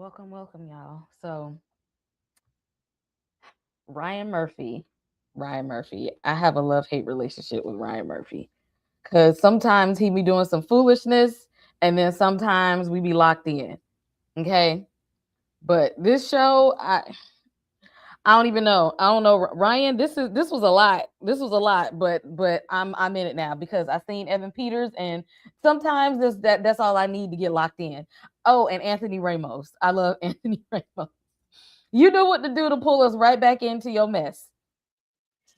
Welcome, y'all. So, Ryan Murphy, Ryan Murphy. I have a love hate relationship with Ryan Murphy because sometimes he be doing some foolishness, and then sometimes we be locked in. Okay, but this show, I don't even know. I don't know, Ryan. This was a lot. This was a lot, but I'm in it now because I seen Evan Peters, and sometimes that's all I need to get locked in. Oh, and Anthony Ramos. I love Anthony Ramos. You know what to do to pull us right back into your mess.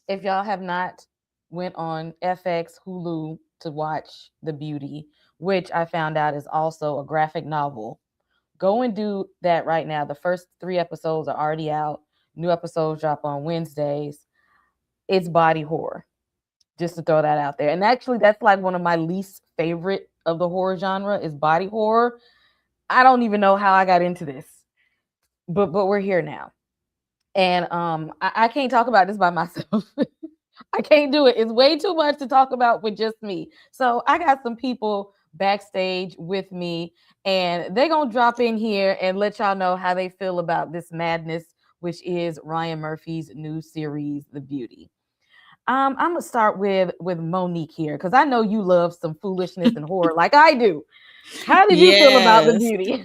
If y'all have not went on FX Hulu to watch The Beauty, which I found out is also a graphic novel, go and do that right now. The first 3 episodes are already out. New episodes drop on Wednesdays. It's body horror. Just to throw that out there. And actually, that's like one of my least favorite of the horror genre is body horror. I don't even know how I got into this, but we're here now. And I can't talk about this by myself. I can't do it. It's way too much to talk about with just me. So I got some people backstage with me, and they're gonna drop in here and let y'all know how they feel about this madness, which is Ryan Murphy's new series, The Beauty. I'm gonna start with Monique here because I know you love some foolishness and horror like I do. How did you feel about The Yes. Beauty?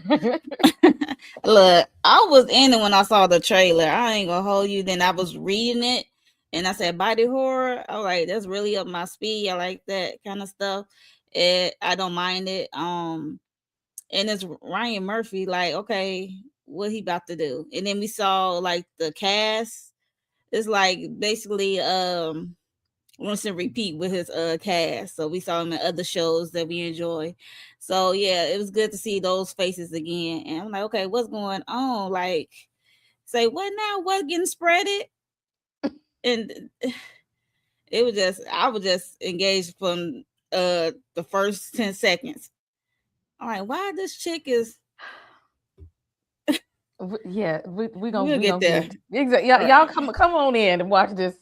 Look, I was in it when I saw the trailer. I ain't gonna hold you. Then I was reading it and I said body horror. All right, that's really up my speed. I like that kind of stuff. I don't mind it. And it's Ryan Murphy, like, okay, what he about to do? And then we saw like the cast. It's like basically rinse and repeat with his cast. So we saw him in other shows that we enjoy. So yeah, it was good to see those faces again. And I'm like, okay, what's going on? Like, say what now? What getting spreaded? And it was just I was just engaged from the first 10 seconds. All right, why this chick is Yeah, we gonna we'll we get gonna get there. into exactly. All Y'all right. come on in and watch this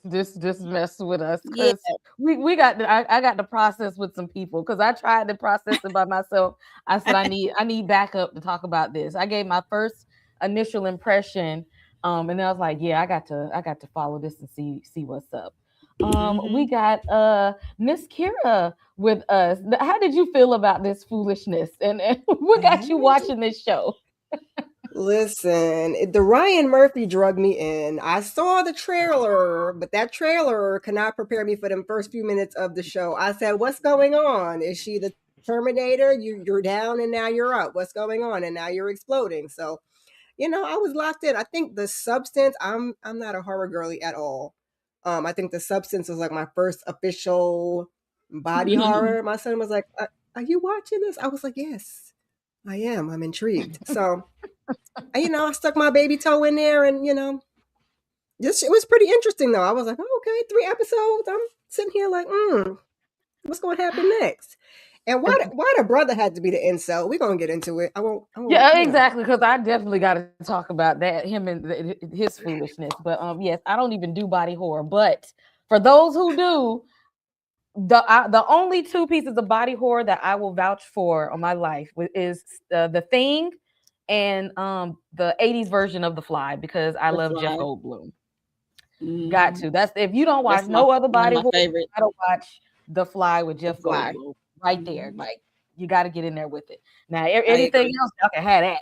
mess with us Yeah. because we got I got the process with some people because I tried to process it by myself. I said I need backup to talk about this. I gave my first initial impression, and then I was like, yeah, I got to follow this and see what's up. We Mm-hmm. got Miss Kira with us. How did you feel about this foolishness and what got you watching this show? Listen, the Ryan Murphy drug me in. I saw the trailer, but that trailer cannot prepare me for them first few minutes of the show. I said, "What's going on? Is she the Terminator? You're down and now you're up. What's going on? And now you're exploding." So, I was locked in. I think the substance. I'm not a horror girly at all. I think the substance was like my first official body horror. My son was like, "Are you watching this?" I was like, "Yes, I am. I'm intrigued." So I stuck my baby toe in there, and this it was pretty interesting though. I was like, oh, okay, 3 episodes. I'm sitting here like, what's going to happen next? And why the brother had to be the incel? We're gonna get into it. I won't. Yeah, exactly. Because I definitely got to talk about that, him and his foolishness. But yes, I don't even do body horror. But for those who do, the only 2 pieces of body horror that I will vouch for on my life is the Thing and the '80s version of The Fly because I The love Jeff Fly. Goldblum. Got Mm-hmm. to. That's if you don't watch That's my no other one of body my horror, you favorite. gotta watch The Fly with The Jeff Fly. Goldblum right there. Mm-hmm. Like you got to get in there with it. Now I anything agree. else, y'all can have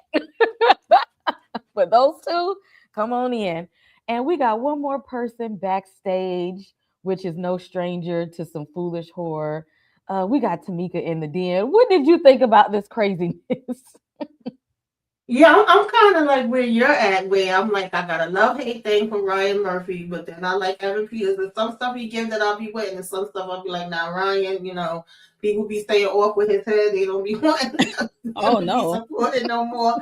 that. But those two, come on in. And we got one more person backstage, which is no stranger to some foolish horror. We got Tamika in the den. What did you think about this craziness? Yeah, I'm kind of like where you're at, where I'm like, I got a love hate thing for Ryan Murphy, but then I like Evan Peters. And some stuff he gives that I'll be waiting, and some stuff I'll be like, now Ryan, people be staying off with his head. They don't be wanting him Oh to be no. supported no more.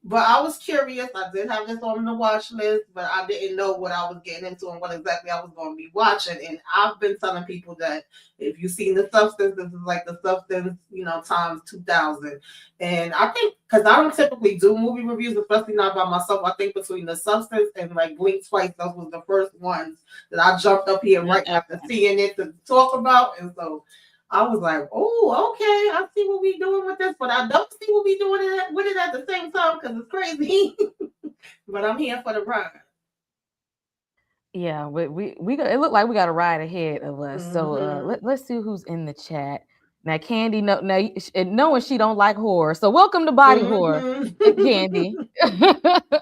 But I was curious. I did have this on the watch list, but I didn't know what I was getting into and what exactly I was going to be watching. And I've been telling people that if you've seen the substance, this is like the substance, times 2,000. And I think because I don't typically do movie reviews, especially not by myself. I think between the substance and like Blink Twice, those was the first ones that I jumped up here right Okay. after seeing it to talk about. And so I was like, oh, okay, I see what we doing with this, but I don't see what we doing with it at the same time because it's crazy. But I'm here for the ride. Yeah, we got it looked like we got a ride ahead of us. So Mm-hmm. let's see who's in the chat. Now Candy and knowing she don't like horror. So welcome to Body Horror, Candy. Mm-hmm.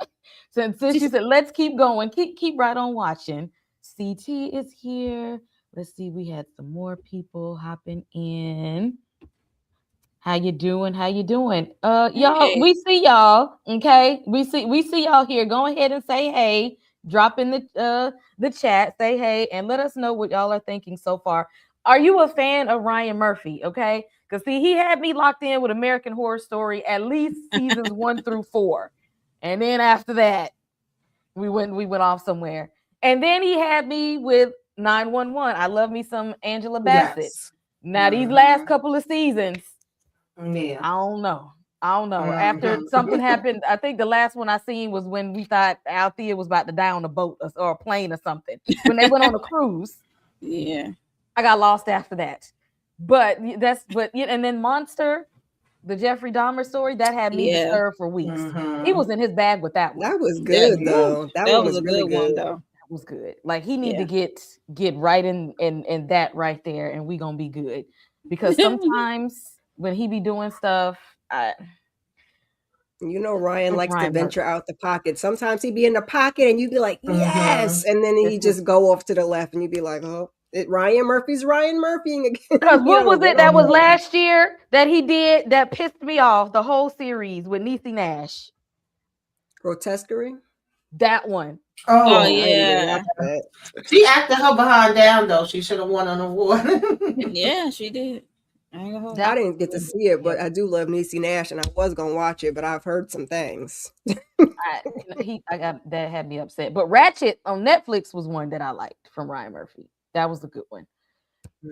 Since you said let's keep going, keep right on watching. CT is here. Let's see, we had some more people hopping in. How you doing? How you doing? Y'all, Hey. we see y'all. Okay, we see y'all here. Go ahead and say hey. Drop in the chat. Say hey, and let us know what y'all are thinking so far. Are you a fan of Ryan Murphy? Okay, because see, he had me locked in with American Horror Story at least seasons 1 through 4, and then after that, we went off somewhere. And then he had me with 911. I love me some Angela Bassett. Yes. Now these last Mm-hmm. couple of seasons. Yeah. I don't know. I don't know. After something Mm-hmm. happened, I think the last one I seen was when we thought Althea was about to die on a boat or a plane or something. When they went on a cruise, Yeah. I got lost after that. But yeah, and then Monster, the Jeffrey Dahmer story, that had me Yeah. disturbed for weeks. He Mm-hmm. was in his bag with that one. That was That good woo, though. That that one was was a really good good. one though. That was good. Like he need to Yeah. get right in that right there, and we gonna be good. Because sometimes when he be doing stuff, You know, Ryan it's likes to Ryan venture Murphy. out the pocket. Sometimes he'd be in the pocket and you'd be like, Mm-hmm. yes. And then This he'd is just go off to the left and you'd be like, oh, Ryan Murphy's Ryan Murphying because again. You what don't know was what it I'm that was doing. Mm-hmm. last year that he did that pissed me off the whole series with Niecy Nash? Grotesquerie? That one. Oh Oh, I didn't even watch yeah. that. she acted her behind down though. She should have won an award. Yeah, she did. I ain't gonna hold I That you. didn't get to see it, yeah. but I do love Niecy Nash and I was going to watch it, but I've heard some things. I got that had me upset. But Ratchet on Netflix was one that I liked from Ryan Murphy. That was a good one.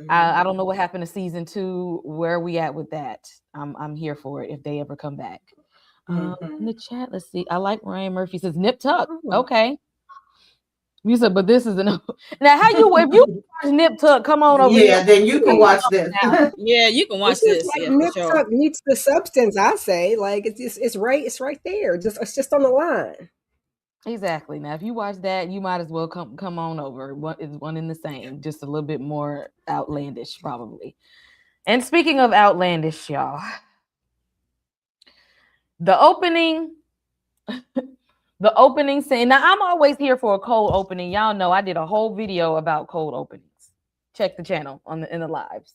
I Mhm. don't know what happened to season 2. Where are we at with that? I'm here for it if they ever come back. In Mm-hmm. the chat, let's see. I like Ryan Murphy says Nip Tuck. Oh. Okay. You said, but this is an now. How you if you watch Nip Tuck, come on over here. Yeah, then you can watch this. Yeah, you can It's watch just this. like Yeah, for nip sure. tuck meets the substance, I say. Like it's right there. It's just on the line. Exactly. Now, if you watch that, you might as well come on over. What is one in the same? Just a little bit more outlandish, probably. And speaking of outlandish, y'all, the opening, the opening scene. Now, I'm always here for a cold opening. Y'all know I did a whole video about cold openings. Check the channel in the lives.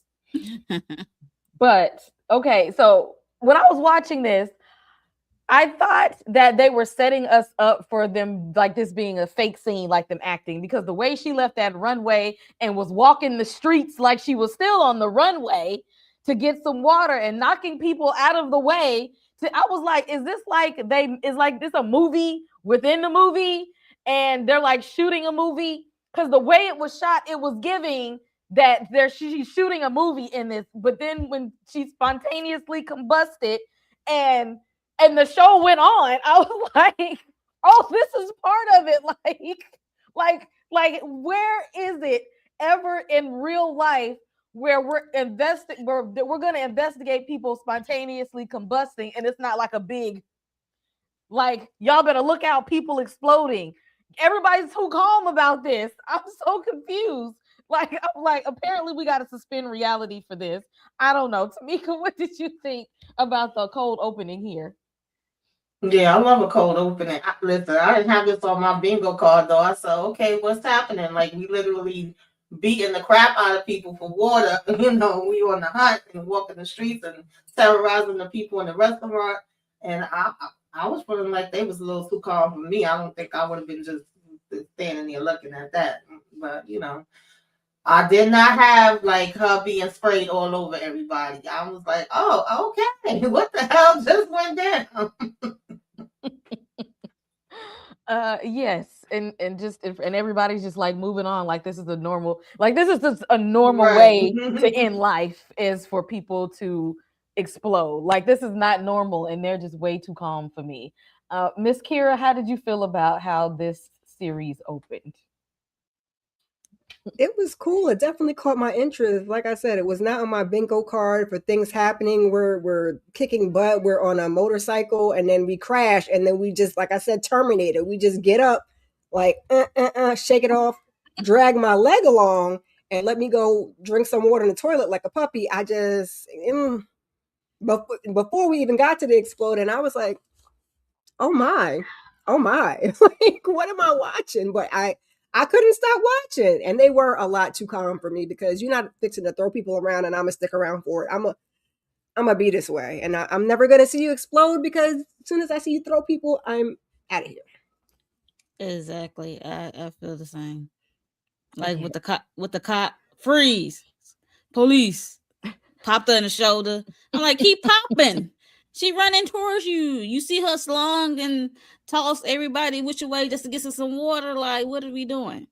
But okay, so when I was watching this, I thought that they were setting us up for them, like this being a fake scene, like them acting, because the way she left that runway and was walking the streets like she was still on the runway to get some water and knocking people out of the way. I was like, is this like is like this a movie within the movie? And they're like shooting a movie? Because the way it was shot, it was giving that she's shooting a movie in this. But then when she spontaneously combusted and the show went on, I was like, oh, this is part of it. Like, where is it ever in real life where we're gonna investigate people spontaneously combusting, and it's not like a big like y'all better look out, people exploding. Everybody's too calm about this. I'm so confused. I'm like, apparently we got to suspend reality for this. I don't know. Tamika, what did you think about the cold opening here? Yeah, I love a cold opening. Listen, I didn't have this on my bingo card though. I said, okay, what's happening? Like we literally beating the crap out of people for water. We on the hunt and walking the streets and terrorizing the people in the restaurant. And I was feeling like they was a little too calm for me. I don't think I would have been just standing there looking at that. But I did not have like her being sprayed all over everybody. I was like, oh, okay, what the hell just went down? Yes, and everybody's just like moving on like this is a normal, like this is just a normal Right. way to end life, is for people to explode. Like this is not normal, and they're just way too calm for me. Miss Kira, how did you feel about how this series opened? It was cool. It definitely caught my interest. Like I said, it was not on my bingo card for things happening. We're kicking butt. We're on a motorcycle, and then we crash, and then we just, like I said, Terminator. We just get up, like shake it off, drag my leg along, and let me go drink some water in the toilet like a puppy. I just before we even got to the exploding, I was like, oh my, oh my, like what am I watching? But I couldn't stop watching, and they were a lot too calm for me because you're not fixing to throw people around, and I'm gonna stick around for it. I'm gonna be this way, and I'm never gonna see you explode because as soon as I see you throw people, I'm out of here. Exactly. I feel the same. Like Yeah. with the cop, freeze, police, popped her in the shoulder. I'm like, keep popping. She running towards you. You see her slung and toss everybody which way just to get some water. Like, what are we doing?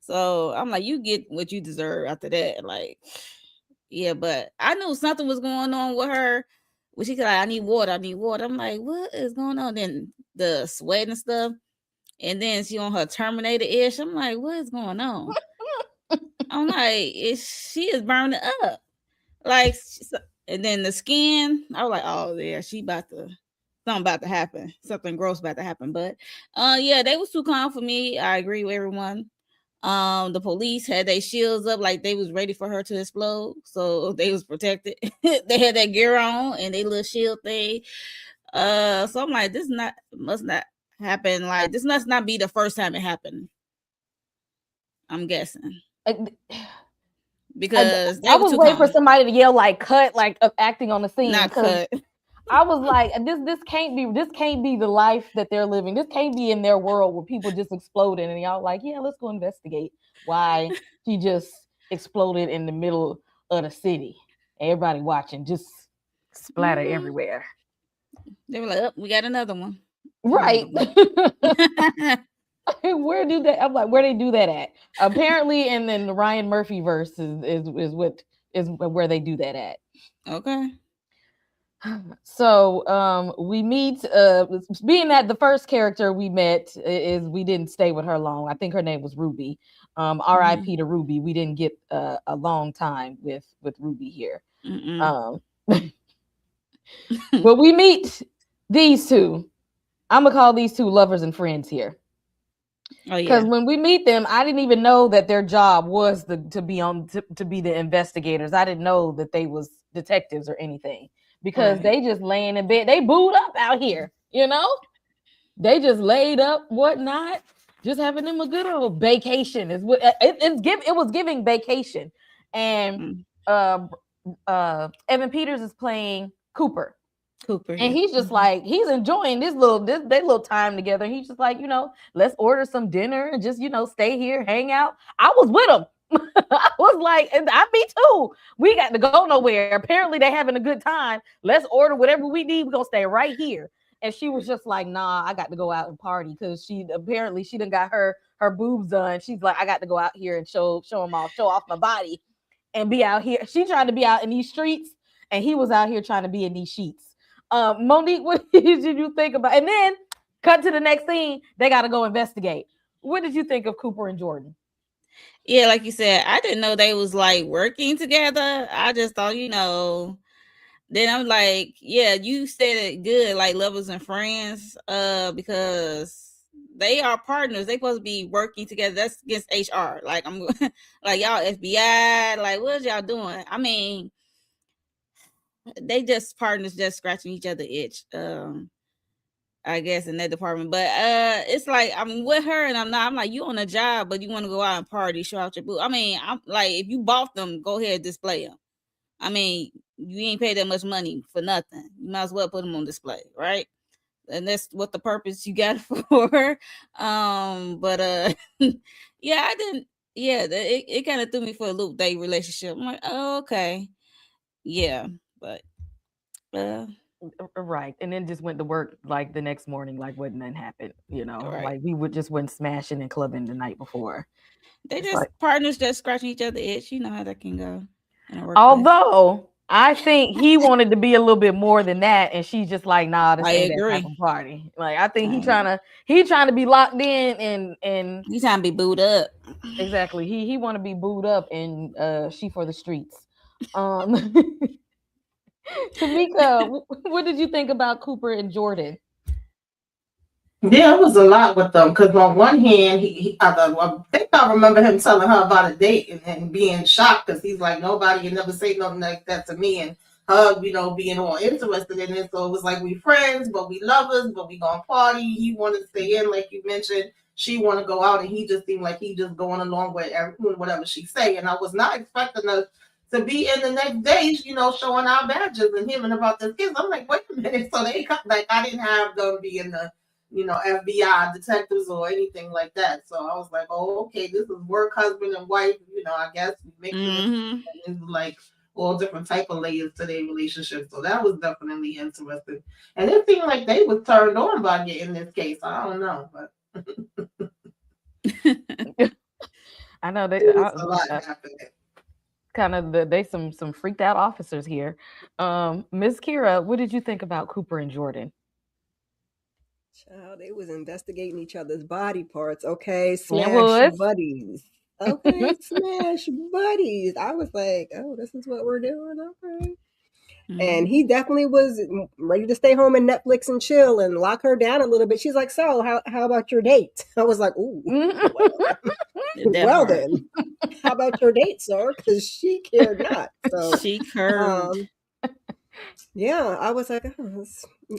So I'm like, you get what you deserve after that. Like, yeah, but I knew something was going on with her. When she said, I need water, I need water. I'm like, what is going on? Then the sweat and stuff. And then she on her Terminator ish. I'm like, what is going on? I'm like, she is burning up. Like, and then the skin, I was like, oh yeah, something about to happen, something gross about to happen. But yeah, they was too calm for me. I agree with everyone. The police had their shields up like they was ready for her to explode, so they was protected. They had that gear on and they little shield thing. So I'm like, this must not happen. Like, this must not be the first time it happened. I'm guessing I, because they I were was too waiting for calm. somebody to yell like cut, like of acting on the scene, Not because cut. I was like, this can't be the life that they're living. This can't be in their world where people just exploding and y'all like, yeah, let's go investigate why she just exploded in the middle of the city. Everybody watching, just splatter everywhere. They were like, oh, we got another one. Right. Another one. Where do they? I'm like, where they do that at? Apparently, and then the Ryan Murphy verse is what is where they do that at. Okay. So we meet being that the first character we met is we didn't stay with her long. I think her name was Ruby. R.I.P. to Ruby. We didn't get a long time with Ruby here. Um but we meet these two. I'm gonna call these two lovers and friends here. Oh yeah. Because when we meet them, I didn't even know that their job was to be the investigators. I didn't know that they was detectives or anything, because they just laying in bed. They booed up out here, you know. They just laid up, whatnot, just having them a good old vacation. Is what it was giving vacation, and Evan Peters is playing Cooper. Cooper. And he's just like, he's enjoying their little time together. He's just like, let's order some dinner and just, stay here, hang out. I was with him. I was like, and I me too. We got to go nowhere. Apparently they having a good time. Let's order whatever we need. We're gonna stay right here. And she was just like, nah, I got to go out and party, because she done got her boobs done. She's like, I got to go out here and show them off, show off my body and be out here. She tried to be out in these streets, and he was out here trying to be in these sheets. Monique, what did you think about? And then cut to the next scene. They got to go investigate. What did you think of Cooper and Jordan? Yeah, like you said, I didn't know they was like working together. I just thought, Then I'm like, yeah, you said it good, like lovers and friends, because they are partners. They supposed to be working together. That's against HR. Like I'm like, y'all FBI, like what is y'all doing? I mean, they just partners, just scratching each other itch. I guess in that department. But it's like I'm with her and I'm not. I'm like, you on a job, but you want to go out and party, show out your boo. I mean, I'm like, if you bought them, go ahead, display them. I mean, you ain't paid that much money for nothing. You might as well put them on display, right? And that's what the purpose you got it for. But yeah, I didn't. Yeah, it kind of threw me for a loop. They relationship. I'm like, oh, okay, yeah, but right. And then just went to work like the next morning, like what nothing happened. right. Like we would just went smashing and clubbing the night before. They It's just like, partners just scratching each other itch. You know how that can go in a workplace. although I think he wanted to be a little bit more than that, and she's just like, nah, this I ain't that type agree. of party. Like, I think I, he trying to be locked in, and you trying to be booed up. exactly, he want to be booed up, and she for the streets. Tamika, what did you think about Cooper and Jordan? Yeah, it was a lot with them because on one hand, I think I remember him telling her about a date and being shocked because he's like, nobody can never say nothing like that to me, and her, being all interested in it. So it was like we friends, but we lovers, but we gonna party. He wanted to stay in, like you mentioned. She want to go out, and he just seemed like he just going along with whatever she say. And I was not expecting us to be in the next day, showing our badges and hearing about this kids. I'm like, wait a minute. So they like I didn't have them be in the FBI detectives or anything like that. So I was like, oh, okay, this is work husband and wife. I guess mixing it Mm-hmm. and it's like all different type of layers to their relationship. So that was definitely interesting. And it seemed like they was turned on by getting this case. I don't know, but I know they it was a lot happening. kind of they some freaked out officers here. Miss Kira, what did you think about Cooper and Jordan? Child, they was investigating each other's body parts. Okay, It smash was. buddies. Okay, smash buddies. I was like, oh, this is what we're doing. Okay. And he definitely was ready to stay home and Netflix and chill and lock her down a little bit. She's like, so how about your date? I was like, ooh, well Part. then, how about your date, sir? Because she cared not. So, She curved. um, yeah, I was like, oh,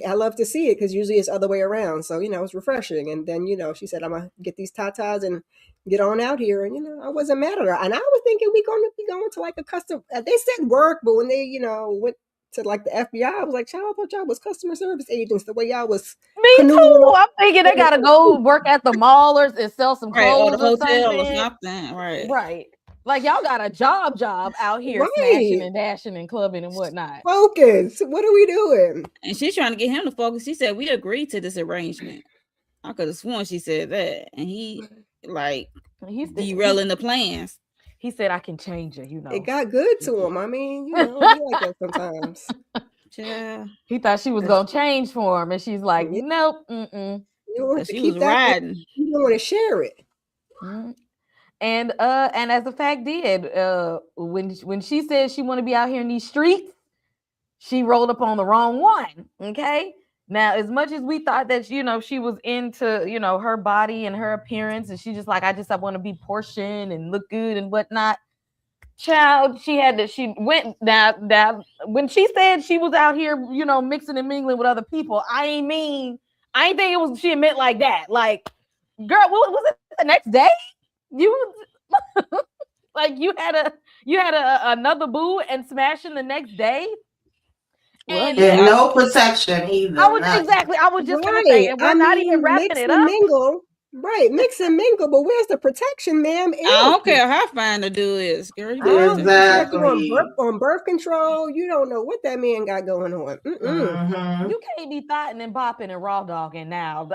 I love to see it because usually it's other way around. So, it's refreshing. And then, she said, I'm going to get these tatas and get on out here. And, I wasn't mad at her. And I was thinking we're going to be going to like a custom, they said work, but when they, went to like the FBI, I was like, child, I thought y'all was customer service agents the way y'all was Me canoodling. too. I'm thinking they gotta go work at the mall and sell some Right, or the clothes or hotel or something. something. Right. Right. Like y'all got a job out here smashing Right. and dashing and clubbing and whatnot. Focus. What are we doing? And she's trying to get him to focus. She said, we agreed to this arrangement. I could have sworn she said that. And he, like, derailing the plans. He said, I can change it, It got good to him. I mean, it be like that sometimes. Yeah. He thought she was going to change for him. And she's like, Yeah. nope. Mm-mm. You don't have to She keep was that. riding. You don't want to share it. Mm. And as the fact did, when she said she want to be out here in these streets, she rolled up on the wrong one. Okay. Now, as much as we thought that, she was into, her body and her appearance, and she just like, I want to be portioned and look good and whatnot. Child, she went now when she said she was out here, mixing and mingling with other people. I ain't think it was, she meant like that. Like, girl, what was it the next day? You like you had another boo and smashing the next day. Well, And yeah. no protection either. I was just gonna say, and we're not even wrapping mix it and up. mingle. Right, mix and mingle, but where's the protection, ma'am? I don't care how fine the dude is, girl. You better Exactly. On birth control. You don't know what that man got going on. Mm-hmm. You can't be thotting and bopping and raw dogging now.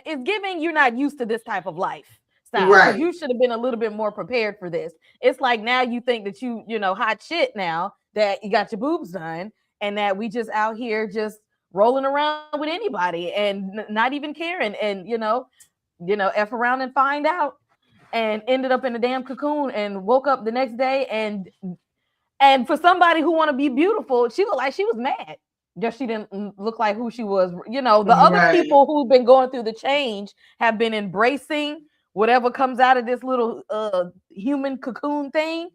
It's giving you're not used to this type of life style. Right. You should have been a little bit more prepared for this. It's like now you think that you hot shit now that you got your boobs done and that we just out here just rolling around with anybody and not even caring and F around and find out and ended up in a damn cocoon and woke up the next day and for somebody who want to be beautiful, she looked like she was mad. Just she didn't look like who she was. The other people who've been going through the change have been embracing whatever comes out of this little human cocoon thing.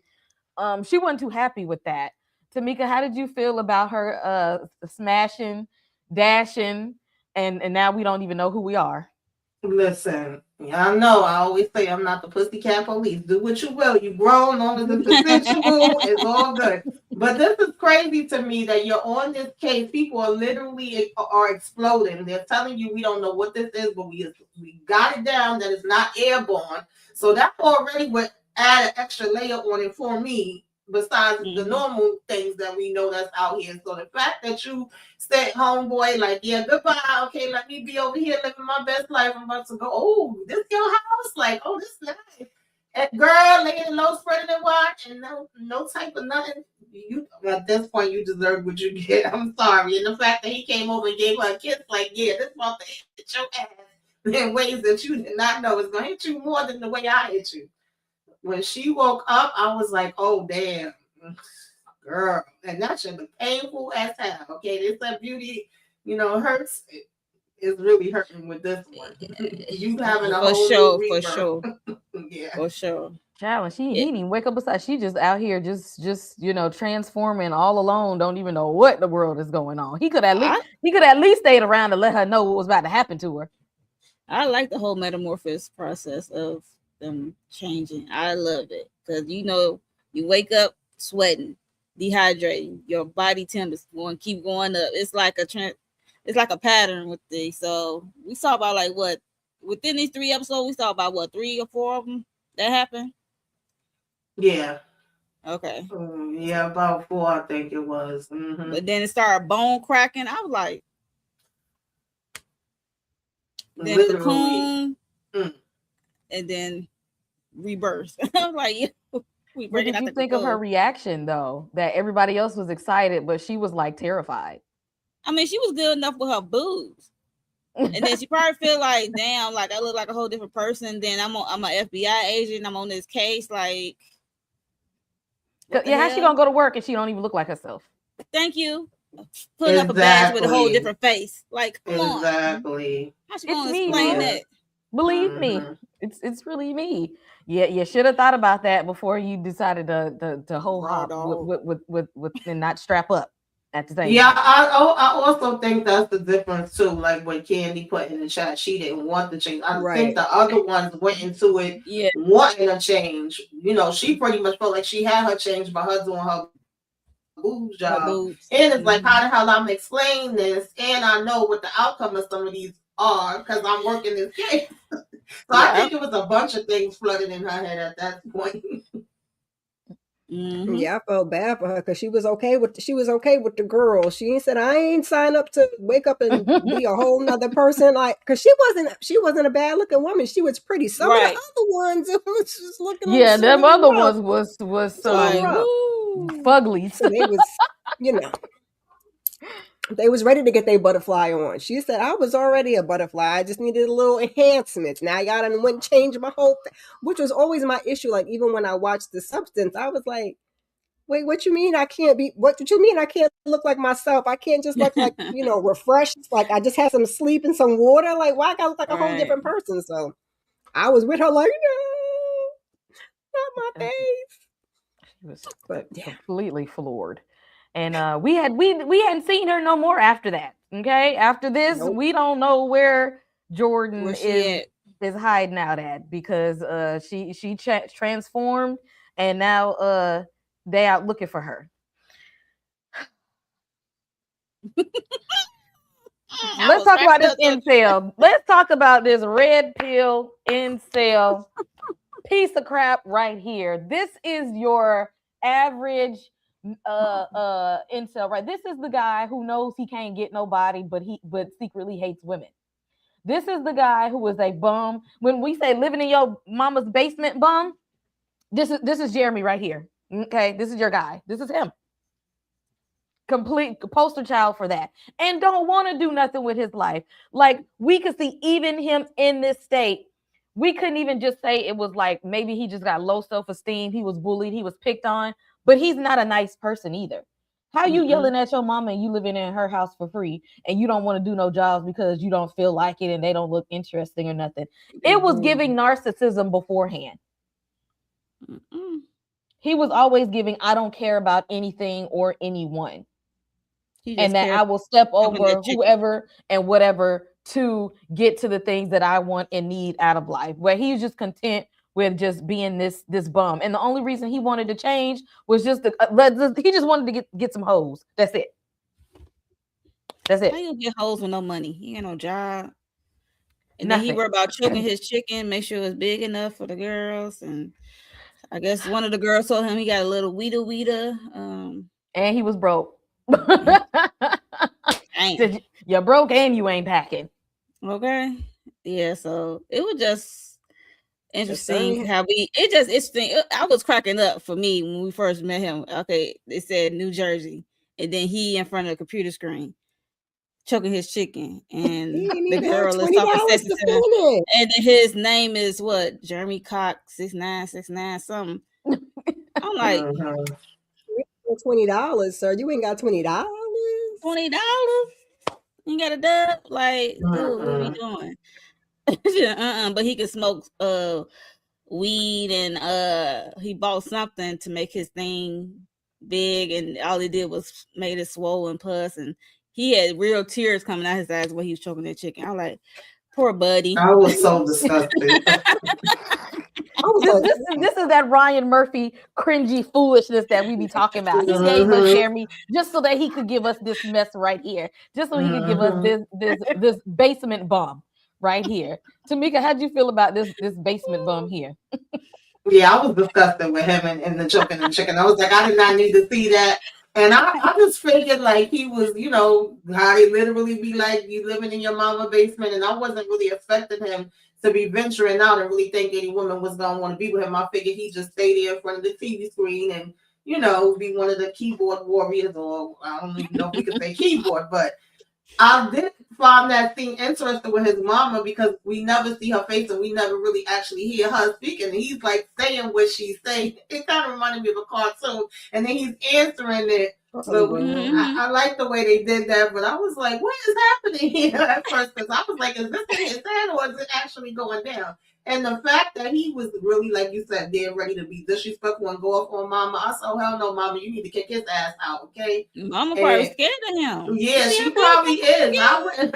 She wasn't too happy with that. Tamika, how did you feel about her smashing, dashing, and now we don't even know who we are? Listen, y'all know I always say I'm not the pussycat police. Do what you will. You grown, long as it's consensual, it's all good. But this is crazy to me that you're on this case. People are literally are exploding. They're telling you we don't know what this is, but we got it down that it's not airborne. So that already would add an extra layer on it for me. Besides the normal things that we know that's out here. So the fact that you said, homeboy, like, yeah, goodbye. Okay, let me be over here living my best life. I'm about to go, oh, this your house? Like, oh, this nice. And girl, laying low, spreading it wide, and no type of nothing. You at this point, you deserve what you get. I'm sorry. And the fact that he came over and gave her a kiss, like, yeah, this mother hit your ass in ways that you did not know is going to hit you more than the way I hit you. When she woke up, I was like, oh, damn, girl. And that should be painful as hell. Okay, this that beauty, hurts. It's really hurting with this one. You having a For whole sure, new for rebirth. sure, Yeah. for sure. Child, he didn't even wake up beside. She just out here, just transforming all alone. Don't even know what the world is going on. He could at least stayed around to let her know what was about to happen to her. I like the whole metamorphosis process of them changing. I love it because you wake up sweating, dehydrating, your body temp is going keep going up. It's like a pattern with these. So we saw about like what within these 3 episodes we saw about what 3 or 4 of them that happened. Yeah. Okay. Yeah, about 4, I think it was. Mm-hmm. But then it started bone cracking. I was like, then cocoon, and then rebirth. I was like, yeah. What did you think of her reaction though? That everybody else was excited, but she was like terrified. I mean, she was good enough with her boobs. And then she probably feel like, damn, like I look like a whole different person. Then I'm an FBI agent. I'm on this case. Like, yeah, how she gonna go to work and she don't even look like herself? Thank you. Putting up a badge with a whole different face. Like, come on. Exactly. How she gonna explain that? Believe me, it's really me. Yeah, you should have thought about that before you decided to whole hop with and not strap up at the same time. I also think that's the difference too. Like when Candy put in the chat, she didn't want the change. I think the other ones went into it wanting a change. She pretty much felt like she had her change by her doing her boobs job. And it's like, how the hell I'm explaining this, and I know what the outcome of some of these are because I'm working this case. So I think it was a bunch of things flooded in her head at that point. Yeah, I felt bad for her because she was okay with the girl. She said, "I ain't signed up to wake up and be a whole nother person." Like, because she wasn't a bad looking woman. She was pretty. Some of the other ones was just looking. Yeah, them other ones was rough. Fuglies. So they was, they was ready to get their butterfly on. She said, I was already a butterfly. I just needed a little enhancements. Now y'all done went and changed my whole thing, which was always my issue. Like, even when I watched The Substance, I was like, wait, what you mean I can't be, what you mean I can't look like myself? I can't just look like, refreshed. Like I just had some sleep and some water. Like, why I gotta look like a whole different person? So I was with her like, no, not my face. She was completely floored. And we hadn't seen her no more after that. Okay, after this, we don't know where Jordan is hiding out at because she transformed and now they out looking for her. Let's talk about this incel. Let's talk about this red pill incel piece of crap right here. This is your average incel, right? This is the guy who knows he can't get nobody, but secretly hates women. This is the guy who is a bum. When we say living in your mama's basement bum, this is Jeremy right here. Okay, this is your guy. This is him. Complete poster child for that, and don't want to do nothing with his life. Like we could see even him in this state. We couldn't even just say it was like maybe he just got low self-esteem. He was bullied. He was picked on. But he's not a nice person either. How you yelling at your mama and you living in her house for free and you don't want to do no jobs because you don't feel like it and they don't look interesting or nothing? It was giving narcissism beforehand. He was always giving, I don't care about anything or anyone. And that I will step over whoever and whatever to get to the things that I want and need out of life. Where he was just content with just being this bum, and the only reason he wanted to change was just he just wanted to get some hoes. That's it. That's it. How you get hoes with no money? He ain't no job, and then he worried about choking his chicken, make sure it's big enough for the girls. And I guess one of the girls told him he got a little weeda. And he was broke. You're broke and you ain't packing. Okay, yeah. So it was just. interesting how I was cracking up for me when we first met him. Okay, it said New Jersey, and then he in front of the computer screen choking his chicken, and He ain't the even have girl is talking $20 sexy to to him, finish. and then his name is what, Jeremy Cox 6969 something. I'm like, Mhm. $20, sir. You ain't got $20. $20. You got a dub? Like, dude, what are we Mhm. doing? But he could smoke weed, and he bought something to make his thing big, and all he did was made it swollen pus, and he had real tears coming out his eyes when he was choking that chicken. I was like, poor buddy. I was so disgusted. I was This like, this is this is that Ryan Murphy cringy foolishness that we be talking about. He gave us Mhm. Jeremy just so that he could give us this mess right here, just so he could give us Mhm. this basement bum right here. Tamika, how'd you feel about this basement bum here? Yeah, I was disgusted with him and the choking and chicken. I was like, I did not need to see that. And I just figured like he was, how they literally be like, you living in your mama basement. And I wasn't really expecting him to be venturing out and really think any woman was going to want to be with him. I figured he'd just stay there in front of the TV screen and, be one of the keyboard warriors, or I don't even know if we could say keyboard, but I did find that scene interesting with his mama because we never see her face and we never really actually hear her speaking. And he's like saying what she's saying. It kind of reminded me of a cartoon. And then he's answering it. But Mhm. I like the way they did that. But I was like, what is happening here at first? Because I was like, is this in his head or is it actually going down? And the fact that he was really, like you said, there ready to be disrespectful and go off on mama. I said, oh, hell no, mama, you need to kick his ass out, okay? Mama probably And scared of him. You yeah, see she how big probably that dog is. is?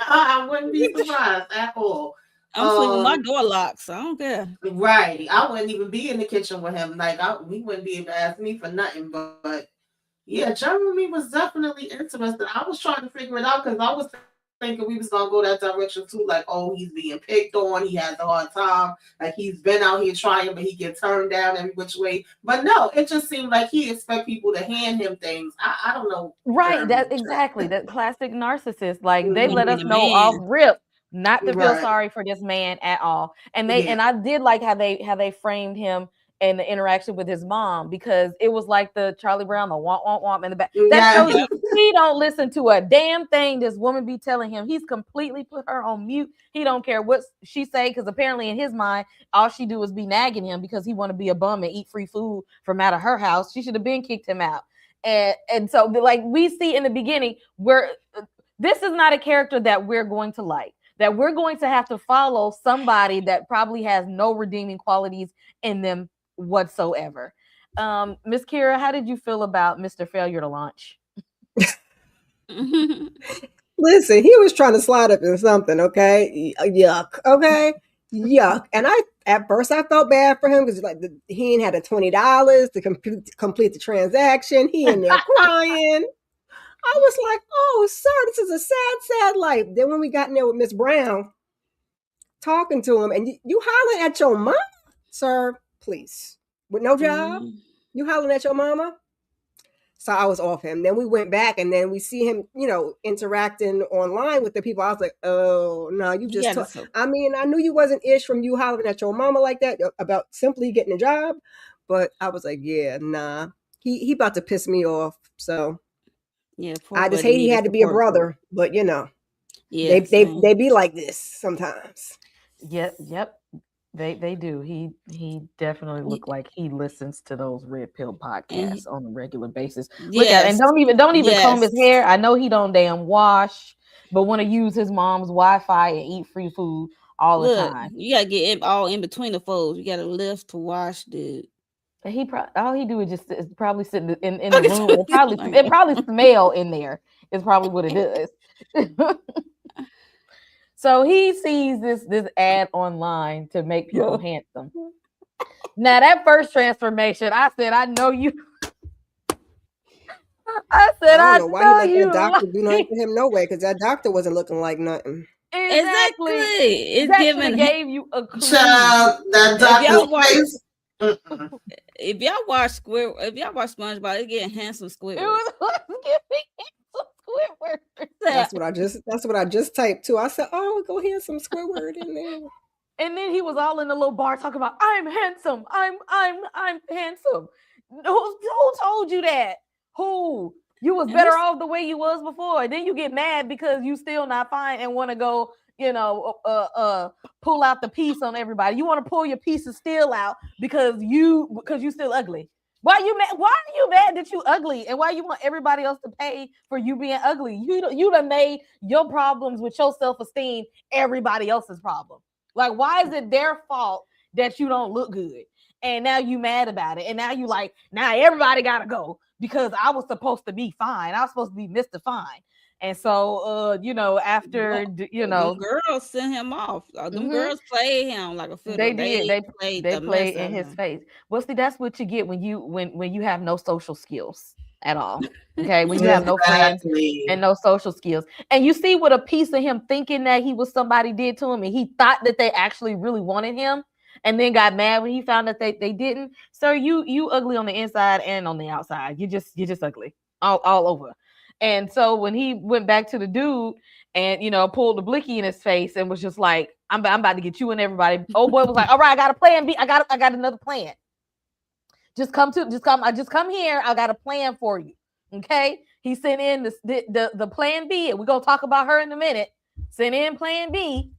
I wouldn't be surprised at all. I'm sleeping with my Um, door locked, so I don't care. right. I wouldn't even be in the kitchen with him. Like he wouldn't be able to ask me for nothing. But yeah, Jeremy was definitely interested. I was trying to figure it out because I was thinking we was gonna go that direction too. Like, oh, he's being picked on. He has a hard time. Like he's been out here trying, but he gets turned down every which way. But no, it just seemed like he expect people to hand him things. I don't know, Right, Jeremy. that exactly that classic narcissist. Like they He let Mhm. us being a know off man. rip not to feel Right. sorry for this man at all. And Yeah. I did like how they framed him and the interaction with his mom because it was like the Charlie Brown, the womp womp womp in the back. That Yeah. shows you he don't listen to a damn thing this woman be telling him. He's completely put her on mute. He don't care what she say because apparently in his mind, all she do is be nagging him because he want to be a bum and eat free food from out of her house. She should have been kicked him out. And so like we see in the beginning where this is not a character that we're going to like, that we're going to have to follow somebody that probably has no redeeming qualities in them whatsoever. Miss Kira, how did you feel about Mr. Failure to Launch? listen, he was trying to slide up in something, okay? Yuck, okay? Yuck. And at first, I felt bad for him because he ain't had a $20 to complete the transaction. He in there crying. I was like, oh, sir, this is a sad, sad life. Then when we got in there with Miss Brown, talking to him, and you hollering at your mom, sir, please. With no job, you hollering at your mama? So I was off him. Then we went back and then we see him, interacting online with the people. I was like, oh, no, you just I mean, I knew you wasn't ish from you hollering at your mama like that about simply getting a job. But I was like, yeah, nah. He about to piss me off. So Yeah, I just hate he had to be a brother. But yeah, they be like this sometimes. Yep. They do. He definitely looked like he listens to those red pill podcasts on a regular basis. Look at and don't even comb his hair. I know he don't damn wash, but want to use his mom's Wi-Fi and eat free food all the time. You gotta get it all in between the folds. You gotta lift to wash, dude. All he do is just is probably sit in the room. It probably smell in there. Is probably what it is. So he sees this ad online to make people handsome. Now that first transformation, I said, I know you. I said, I don't know why he let that doctor do nothing to him. No way, because that doctor wasn't looking like nothing. Exactly. It's giving gave you a clue. That doctor's face. If y'all watch SpongeBob, it's getting handsome Squidward. It was giving Squidward. That's what I just typed too. I said, oh, go hear some Squidward in there. And then he was all in the little bar talking about, I'm handsome. I'm handsome. Who told you that? Who? You was And better who's off the way you was before. Then you get mad because you still not fine and want to go, pull out the piece on everybody. You want to pull your piece of steel out because you still ugly. Why you mad? Why are you mad that you ugly? And why you want everybody else to pay for you being ugly? You done made your problems with your self-esteem everybody else's problem. Like, why is it their fault that you don't look good? And now you mad about it. And now you like, now everybody gotta go because I was supposed to be fine. I was supposed to be Mr. Fine. And so after them girls sent him off. Them girls played him like a fiddle. they did. They played They the mess play in out of his him. face. Well, see, that's what you get when you have no social skills at all. Okay, when you have no friends Exactly. and no social skills, and you see what a piece of him thinking that he was somebody did to him, and he thought that they actually really wanted him, and then got mad when he found that they didn't. Sir, you ugly on the inside and on the outside. You're just ugly all over. And so when he went back to the dude and pulled the blicky in his face and was just like, I'm about to get you and everybody. Old boy was like, all right, I got a plan B. I got another plan. Just come here. I got a plan for you. Okay. He sent in the plan B, and we're gonna talk about her in a minute. Sent in plan B.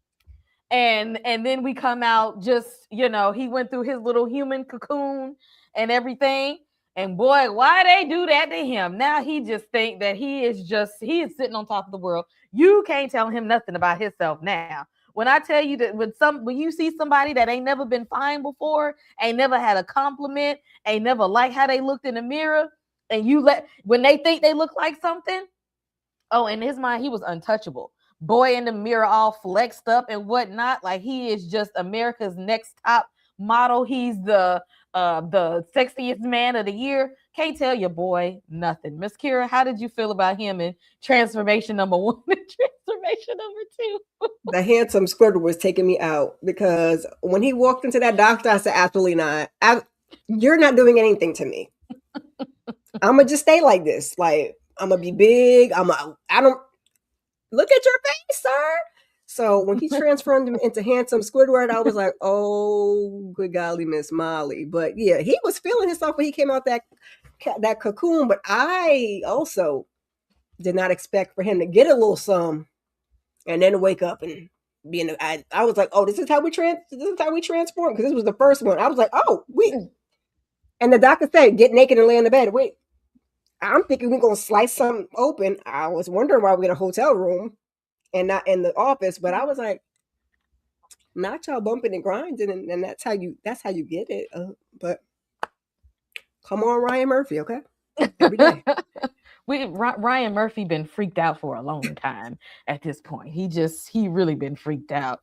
And then we come out just, he went through his little human cocoon and everything. And boy, why they do that to him? Now he just think that he is sitting on top of the world. You can't tell him nothing about himself now. When I tell you that when you see somebody that ain't never been fine before, ain't never had a compliment, ain't never liked how they looked in the mirror, and when they think they look like something, oh, in his mind, he was untouchable. Boy in the mirror, all flexed up and whatnot. Like, he is just America's next top model. He's the sexiest man of the year. Can't tell your boy nothing. Miss Kira, how did you feel about him in transformation number 1 and transformation number 2? The handsome Squidward was taking me out because when he walked into that doctor, I said, absolutely not. You're not doing anything to me. I'm gonna just stay like this. Like, I'm gonna be big. I don't look at your face, sir. So when he transformed him into handsome Squidward, I was like, oh, good golly, Miss Molly. But yeah, he was feeling himself when he came out that cocoon. But I also did not expect for him to get a little some and then wake up and be in the, I was like, oh, this is how we transform, because this was the first one. I was like, oh, wait. And the doctor said, get naked and lay in the bed. Wait, I'm thinking we're gonna slice something open. I was wondering why we're in a hotel room and not in the office, but I was like, not y'all bumping and grinding, and that's how you get it. But come on, Ryan Murphy, okay? Every day. Ryan Murphy been freaked out for a long time at this point. He really been freaked out.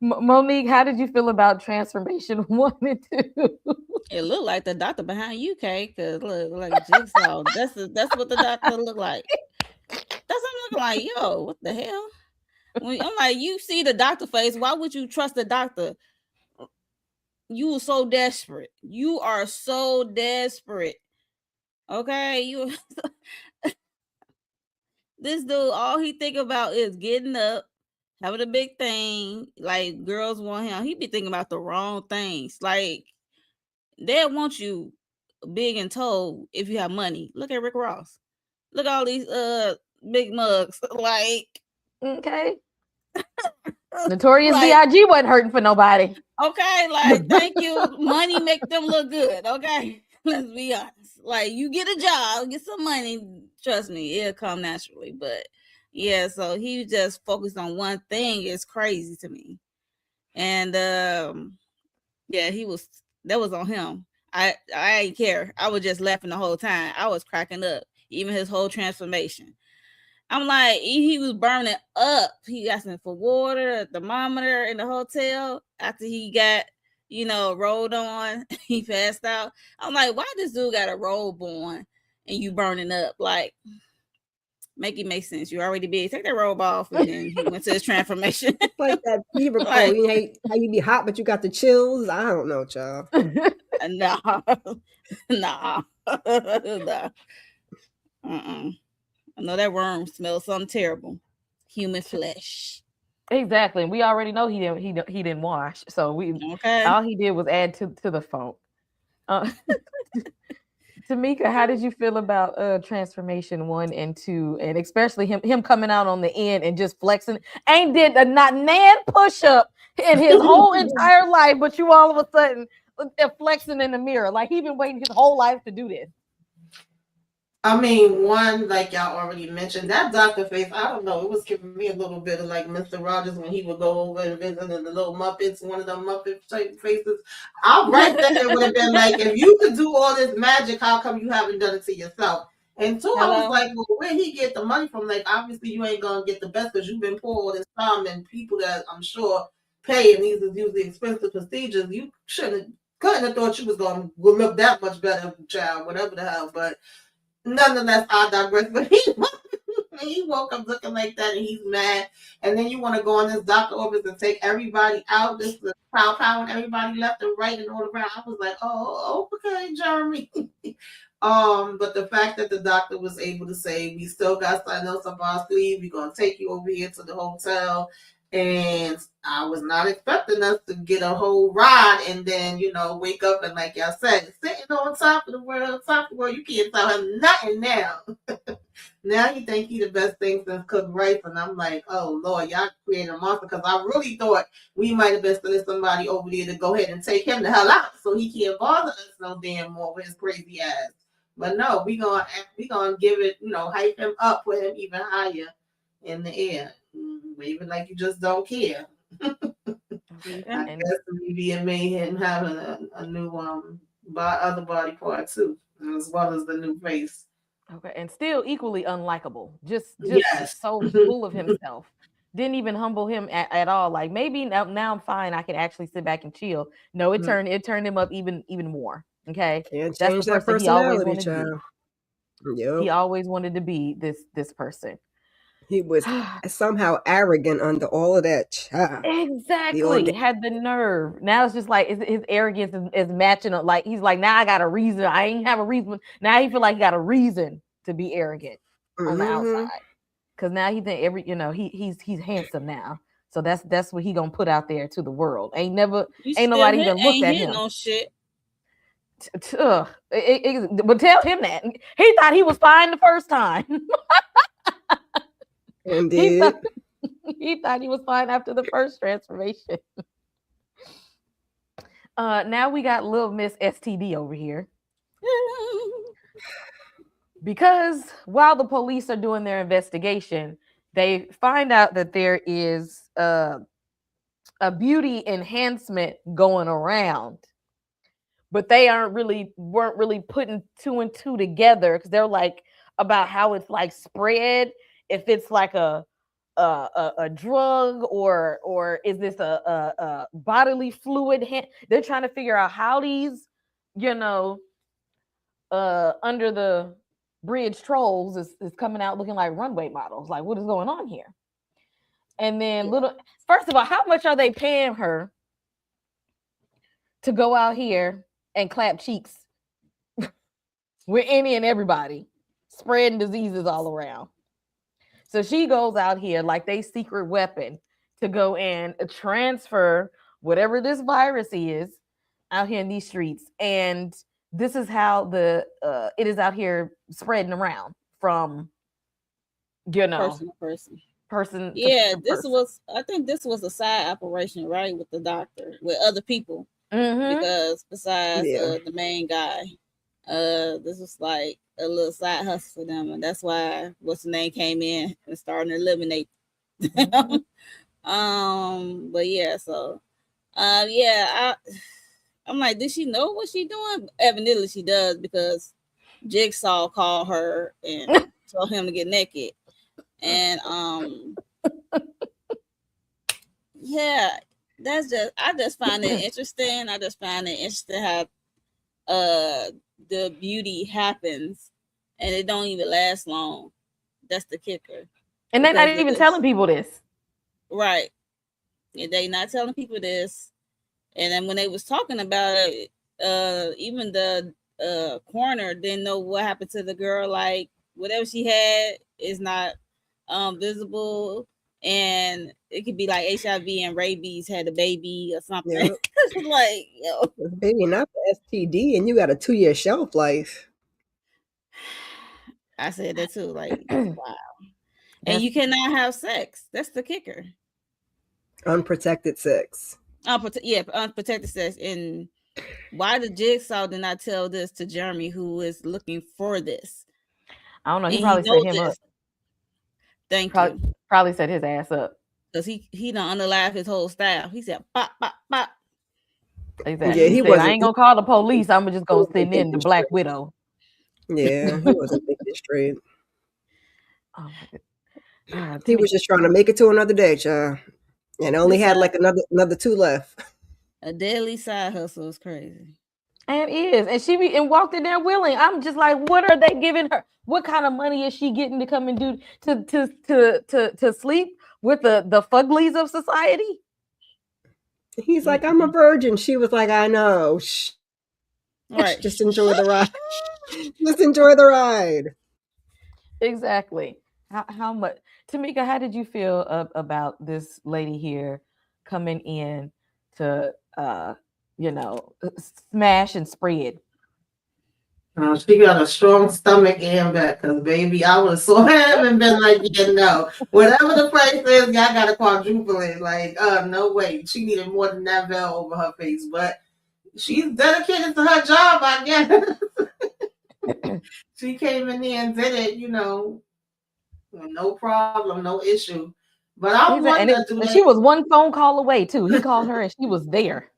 Monique, how did you feel about transformation 1 and 2? It looked like the doctor behind you, Kay, because look like Jigsaw. That's what the doctor looked like. That's what I'm looking like. Yo, what the hell? I'm like, you see the doctor face. Why would you trust the doctor? You were so desperate. You are so desperate. Okay, you. This dude, all he think about is getting up, having a big thing. Like, girls want him. He be thinking about the wrong things. Like, they want you big and tall if you have money. Look at Rick Ross. Look at all these big mugs. Like, okay. Notorious B.I.G. wasn't hurting for nobody. Okay, like, thank you. Money make them look good. Okay, let's be honest. Like, you get a job, get some money. Trust me, it'll come naturally. But yeah, so he just focused on one thing. It's crazy to me. And yeah, that was on him. I ain't care. I was just laughing the whole time. I was cracking up. Even his whole transformation. I'm like, he was burning up. He asking for water, a thermometer in the hotel after he got, rolled on. He passed out. I'm like, why this dude got a robe on and you burning up? Like, make it make sense. You already big. Take that robe off, and then he went to his transformation. Like that fever cold. How you be hot, but you got the chills. I don't know, child. Nah. Nah. I know that worm smells something terrible. Human flesh. Exactly. And we already know he didn't wash. So we Okay. all he did was add to the funk. Uh, Tamika, how did you feel about transformation 1 and 2, and especially him coming out on the end and just flexing? Ain't did a not nan push up in his whole entire life, but you all of a sudden flexing in the mirror like he been waiting his whole life to do this. I mean, one, like y'all already mentioned, that Dr. Face, I don't know, it was giving me a little bit of like Mr. Rogers when he would go over and visit the little Muppets, one of them Muppet type faces. I right there it would have been like, if you could do all this magic, how come you haven't done it to yourself? And two, I was Hello. like, well, where he get the money from? Like, obviously you ain't gonna get the best because you've been poor all this time, and people that I'm sure pay, and these is usually expensive procedures. You couldn't have thought you was gonna look that much better, child, whatever the hell, but. Nonetheless, I digress. But he woke up looking like that, and he's mad. And then you want to go in this doctor office and take everybody out, just the pow and everybody left and right and all around. I was like, oh, okay, Jeremy. But the fact that the doctor was able to say, we still got something else up our sleeve. We're gonna take you over here to the hotel. And I was not expecting us to get a whole ride and then, wake up and like y'all said, sitting on top of the world, you can't tell him nothing now. Now he think he the best thing since cooked rice, and I'm like, oh Lord, y'all created a monster because I really thought we might have been sending somebody over there to go ahead and take him the hell out so he can't bother us no damn more with his crazy ass. But no, we gonna give it, hype him up, put him even higher in the air, waving like you just don't care. Okay. I And guess maybe it made him having a new other body part too, as well as the new face. okay, and still equally unlikable. Just Yes. so full of himself. Didn't even humble him at all. Like maybe now I'm fine. I can actually sit back and chill. No, it turned him up even more. Okay, Can't that's the change that person he always personality, wanted to be. child. Yep. He always wanted to be this person. He was somehow arrogant under all of that, child. The Exactly. audacity. Had the nerve. Now it's just like his arrogance is matching up. Like he's like, now I got a reason. I ain't have a reason. Now he feel like he got a reason to be arrogant on the Mm-hmm. outside. Cause now he think he's handsome now. So that's what he gonna put out there to the world. You Ain't still nobody even looked ain't at hit him. no shit. But tell him that he thought he was fine the first time. he Indeed. thought he thought he was fine after the first transformation. Now we got little Miss STD over here because while the police are doing their investigation, they find out that there is a beauty enhancement going around, but they weren't really putting 2 and 2 together because they're like about how it's like spread, if it's like a drug or is this a bodily fluid they're trying to figure out how these you know under the bridge trolls is coming out looking like runway models. Like what is going on here? And then Yeah. first of all, how much are they paying her to go out here and clap cheeks with any and everybody, spreading diseases all around? So she goes out here like they secret weapon to go and transfer whatever this virus is out here in these streets. And this is how it is out here spreading around from Person to person. person Yeah, to this person. was. I think this was a side operation, right, with the doctor, with other people, Mm-hmm. because besides Yeah. the main guy, this was like a little side hustle for them, and that's why what's the name came in and started to eliminate Mm-hmm. them. But yeah, so yeah, I'm like, did she know what she doing? Evidently, she does because Jigsaw called her and told him to get naked, and yeah, I just find it interesting. I just find it interesting how the beauty happens and it don't even last long. That's the kicker. And they're not Because even telling people this. right. And they not telling people this. And then when they was talking about it, even the coroner didn't know what happened to the girl. Like whatever she had is not visible, and it could be like HIV and rabies had a baby or something. Yeah. Like, yo, Baby, not the STD, and you got a 2-year shelf life. I said that too. Like, wow. And That's you cannot have sex. That's the kicker. Unprotected sex. Unprotected sex. And why the Jigsaw did not tell this to Jeremy, who is looking for this, I don't know. He and he probably set knows him up. this. Thank Probably, you, probably set his ass up. because he done unalive his whole staff. He said, "Pop, pop, pop." Exactly. Yeah, He he said, "I wasn't. ain't gonna call the police. I'm just gonna He send in the thinking Black straight. Widow." Yeah, he wasn't thinking straight. Oh my God. He was just trying to make it to another day, child, and only This had like another 2 left. a deadly side hustle is crazy. And is, and she be and walked in there willing. I'm just like, what are they giving her? What kind of money is she getting to come and do to sleep with the fuglies of society? He's like, I'm a virgin. She was like, I know. Shh, Right. just enjoy the ride. Just enjoy the ride. Exactly. How much, Tamika? How did you feel about this lady here coming in to you know smash and spread? She got a strong stomach and back, because baby, I would have saw him and been like, yeah, no. Whatever the price is, y'all gotta quadruple it. Like, no way. She needed more than that veil over her face. But she's dedicated to her job, I guess. She came in there and did it, no problem, no issue. But I And wonder, do and she they? was one phone call away too. He called her and she was there.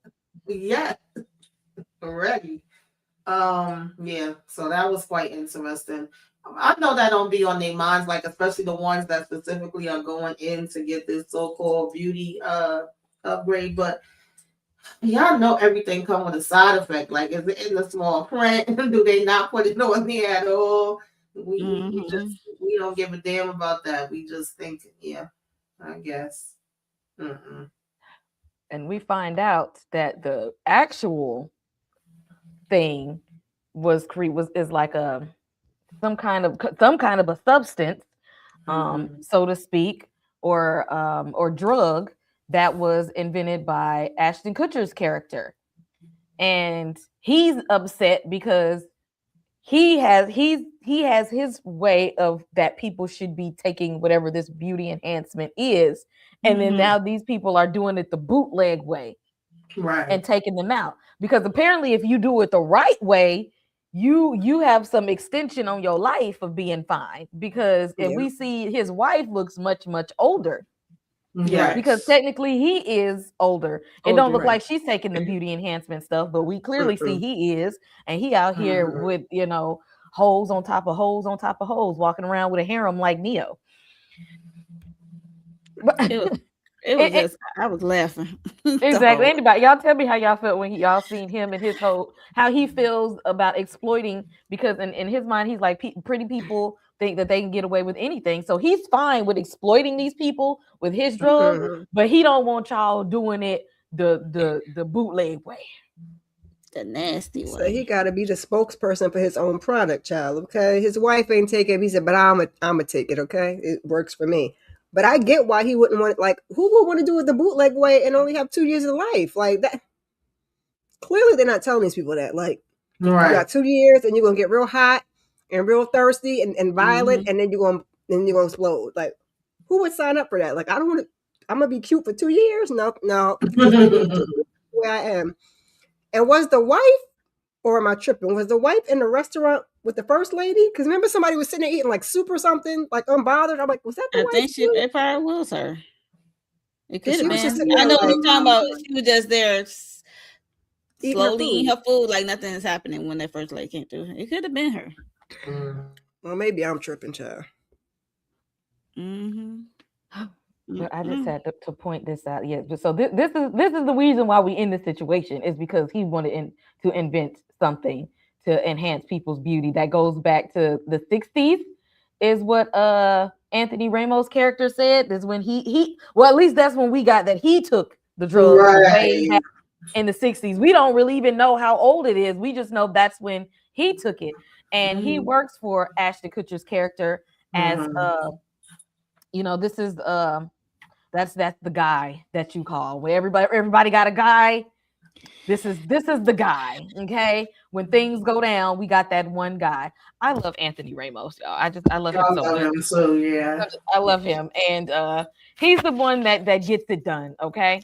Yeah, already. Yeah, so that was quite interesting. I know that don't be on their minds, like especially the ones that specifically are going in to get this so-called beauty upgrade. But y'all know everything come with a side effect. Like, is it in the small print? Do they not put it on there at all? We don't give a damn about that. We just think, yeah, I guess. Mm-mm. And we find out that the actual thing is like a some kind of a substance, so to speak, or drug that was invented by Ashton Kutcher's character, and he's upset because he has his way of that people should be taking whatever this beauty enhancement is, and then now these people are doing it the bootleg way, Right. and taking them out, because apparently if you do it the right way, you have some extension on your life of being fine, because if we see his wife looks much older, Yes. because technically he is older. It don't look Right. like she's taking the beauty enhancement stuff, but we clearly see he is, and he out here with holes on top of holes on top of holes, walking around with a harem like Neo. It was just, I was laughing. Exactly. Anybody, y'all tell me how y'all felt when y'all seen him and his whole, how he feels about exploiting, because in his mind, he's like, pretty people think that they can get away with anything. So he's fine with exploiting these people with his drug, but he don't want y'all doing it the bootleg way. The nasty way. So he got to be the spokesperson for his own product, child. Okay, his wife ain't take it. He said, "But I'm a take it. Okay, it works for me." But I get why he wouldn't want it. Like, who would want to do it the bootleg way and only have 2 years of life? Like that. Clearly, they're not telling these people that. Like, you got 2 years and you're gonna get real hot and real thirsty and violent, and then you're gonna explode. Like, who would sign up for that? Like, I don't want to. I'm gonna be cute for 2 years. No. Let me be where I am. And was the wife, or am I tripping? Was the wife in the restaurant with the first lady? Because remember somebody was sitting there eating like soup or something, like unbothered. I'm like, was that the wife? I think it probably was her. It could have been. I know what you're talking about. She was just there slowly eating her food like nothing is happening when that first lady came through. It could have been her. Well, maybe I'm tripping, child. I just had to point this out. Yeah, so this is the reason why we in this situation, is because he wanted to invent something to enhance people's beauty that goes back to the 60s, is what Anthony Ramos' character said. Is when he well, at least that's when we got that he took the drugs way back in the 60s. We don't really even know how old it is. We just know that's when he took it, and he works for Ashton Kutcher's character as this is That's the guy that you call. Where everybody got a guy. This is the guy. Okay. When things go down, we got that one guy. I love Anthony Ramos, y'all. I love him I so love much. him too. Yeah. I love him. And he's the one that gets it done. Okay.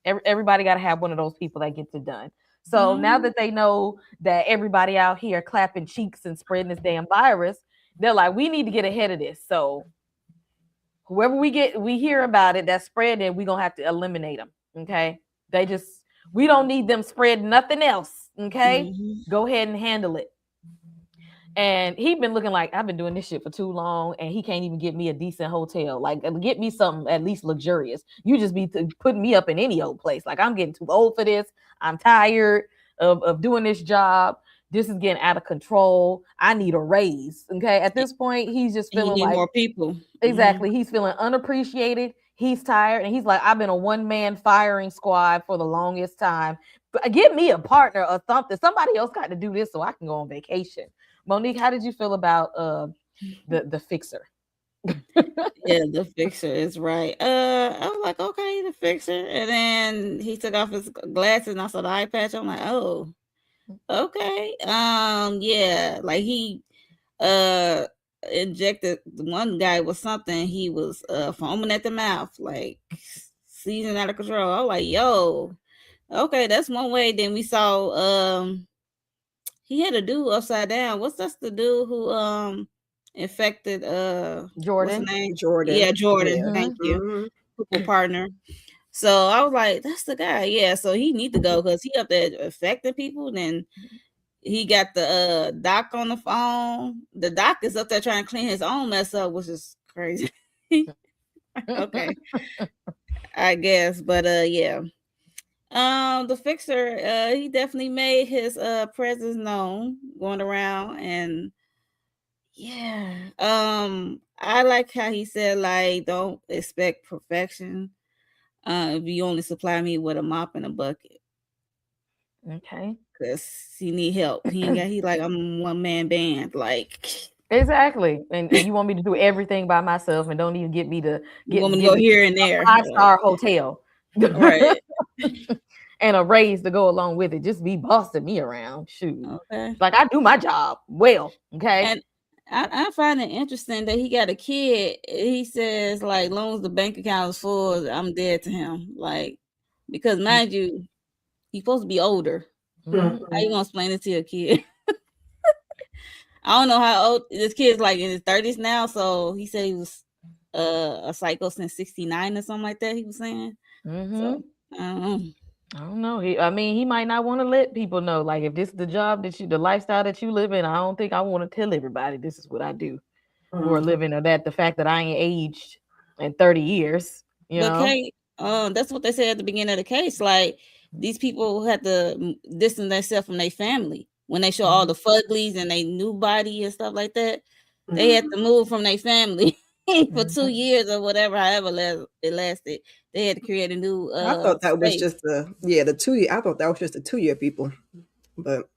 Everybody got to have one of those people that gets it done. So now that they know that everybody out here clapping cheeks and spreading this damn virus, they're like, we need to get ahead of this. So whoever we hear about it that's spreading, we're gonna have to eliminate them. Okay. We don't need them spreading nothing else. Okay. Go ahead and handle it. And he been looking like I've been doing this shit for too long, and he can't even get me a decent hotel. Like, get me something at least luxurious. You just be putting me up in any old place. Like, I'm getting too old for this. I'm tired of doing this job. This is getting out of control. I need a raise. Okay. At this point, he's just He feeling need like more people. exactly. He's feeling unappreciated. He's tired, and he's like, I've been a one-man firing squad for the longest time. But get me a partner or something. Somebody else got to do this so I can go on vacation. Monique, how did you feel about the fixer? Yeah, the fixer is right. I was like, okay, the fixer. And then he took off his glasses and I saw the eye patch. I'm like, oh, okay. Yeah, like he injected one guy with something. He was foaming at the mouth, like seizing out of control. I was like, yo, okay, that's one way. Then we saw he had a dude upside down. What's that's the dude who infected what's his Jordan. name? Jordan. Yeah, Jordan. Yeah. Thank you. Mhm. Football partner. So I was like, that's the guy. Yeah. So he need to go because he up there affecting people. Then he got the doc on the phone. The doc is up there trying to clean his own mess up, which is crazy. Okay. I guess. But yeah. The fixer, he definitely made his presence known going around, and yeah, I like how he said like don't expect perfection. If you only supply me with a mop and a bucket, Okay. cause he need help. He like I'm one man band. Like Exactly. And you want me to do everything by myself and don't even get me to you want me to give go me here and a there, five-star hotel. right? And a raise to go along with it. Just be bossing me around. Shoot. Okay. Like I do my job well. Okay. And I find it interesting that he got a kid. He says, like, long as the bank account is full, I'm dead to him. Like, because mind you, he's supposed to be older. Mhm. How you gonna explain it to your kid? I don't know how old this kid's like in his 30s now. So he said he was a psycho since 69 or something like that. He was saying. So I don't know. He might not want to let people know. Like, if this is the job the lifestyle that you live in, I don't think I want to tell everybody this is what I do for a living, or that the fact that I ain't aged in 30 years. But Kate, that's what they said at the beginning of the case. Like these people had to distance themselves from their family when they show all the fuglies and their new body and stuff like that. They had to move from their family for 2 years or whatever, however it lasted. They had to create a new. I thought that was space. just the 2 year. I thought that was just the 2 year people, but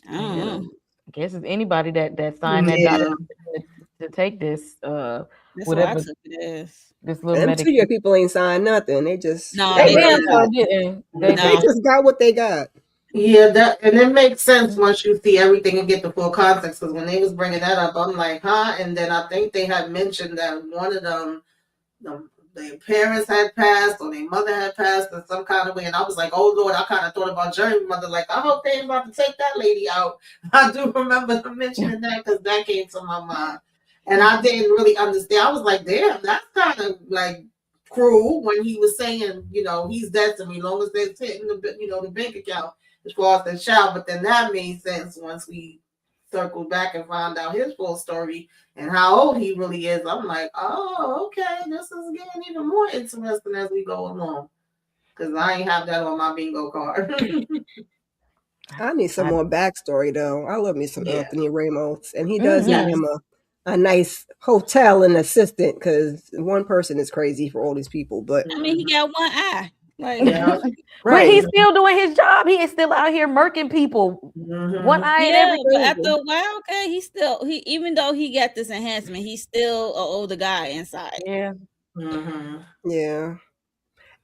I don't know. I guess it's anybody that signed that document to take this That's whatever what I took it as. this little them 2 medication. year people ain't signed nothing. They just No, They they damn didn't. sure didn't. they No. just got what they got. Yeah, that and it makes sense once you see everything and get the full context. Because when they was bringing that up, I'm like, huh? And then I think they had mentioned that one of them, their parents had passed or their mother had passed in some kind of way, and I was like, oh Lord, I kind of thought about Jerry's mother. Like, I hope they ain't about to take that lady out. I do remember them mentioning that because that came to my mind, and I didn't really understand. I was like, damn, that's kind of like cruel when he was saying, he's dead to me, long as they're hitting the bank account as far as the child. But then that made sense once we circled back and found out his full story and how old he really is. I'm like, oh, okay, this is getting even more interesting as we go along. Because I ain't have that on my bingo card. I need some more backstory though. I love me some Yeah. Anthony Ramos, and he does Yes. need him a nice hotel and assistant because one person is crazy for all these people. But I mean, he got one eye. Like, Yeah. But he's still doing his job. He is still out here murking people. Mhm. One eye and yeah, everything. but after a while, okay, he even though he got this enhancement, he's still an older guy inside. Yeah. Mhm. Yeah.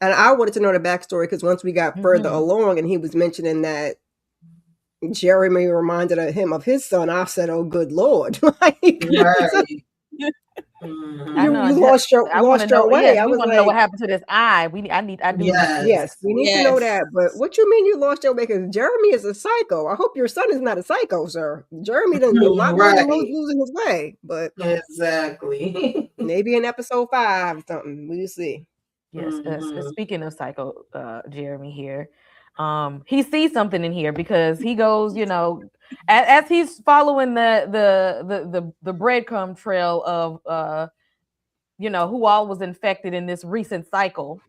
And I wanted to know the backstory because once we got further Mhm. along and he was mentioning that Jeremy reminded him of his son, I said, "Oh, good Lord!" Like, Right. I Mhm. know. you lost your I want to know. way. Yes, I we was want to know what like, happened to this eye. I do need to see Yes. yes, this. we need to know Yes. that. But what you mean you lost your way? Because Jeremy is a psycho. I hope your son is not a psycho, sir. Jeremy done a lot more than Right. losing his way. But Exactly. maybe in episode 5 or something, we'll see. Yes. Mhm. Speaking of Psycho, Jeremy here, he sees something in here because he goes, as he's following the breadcrumb trail of who all was infected in this recent cycle.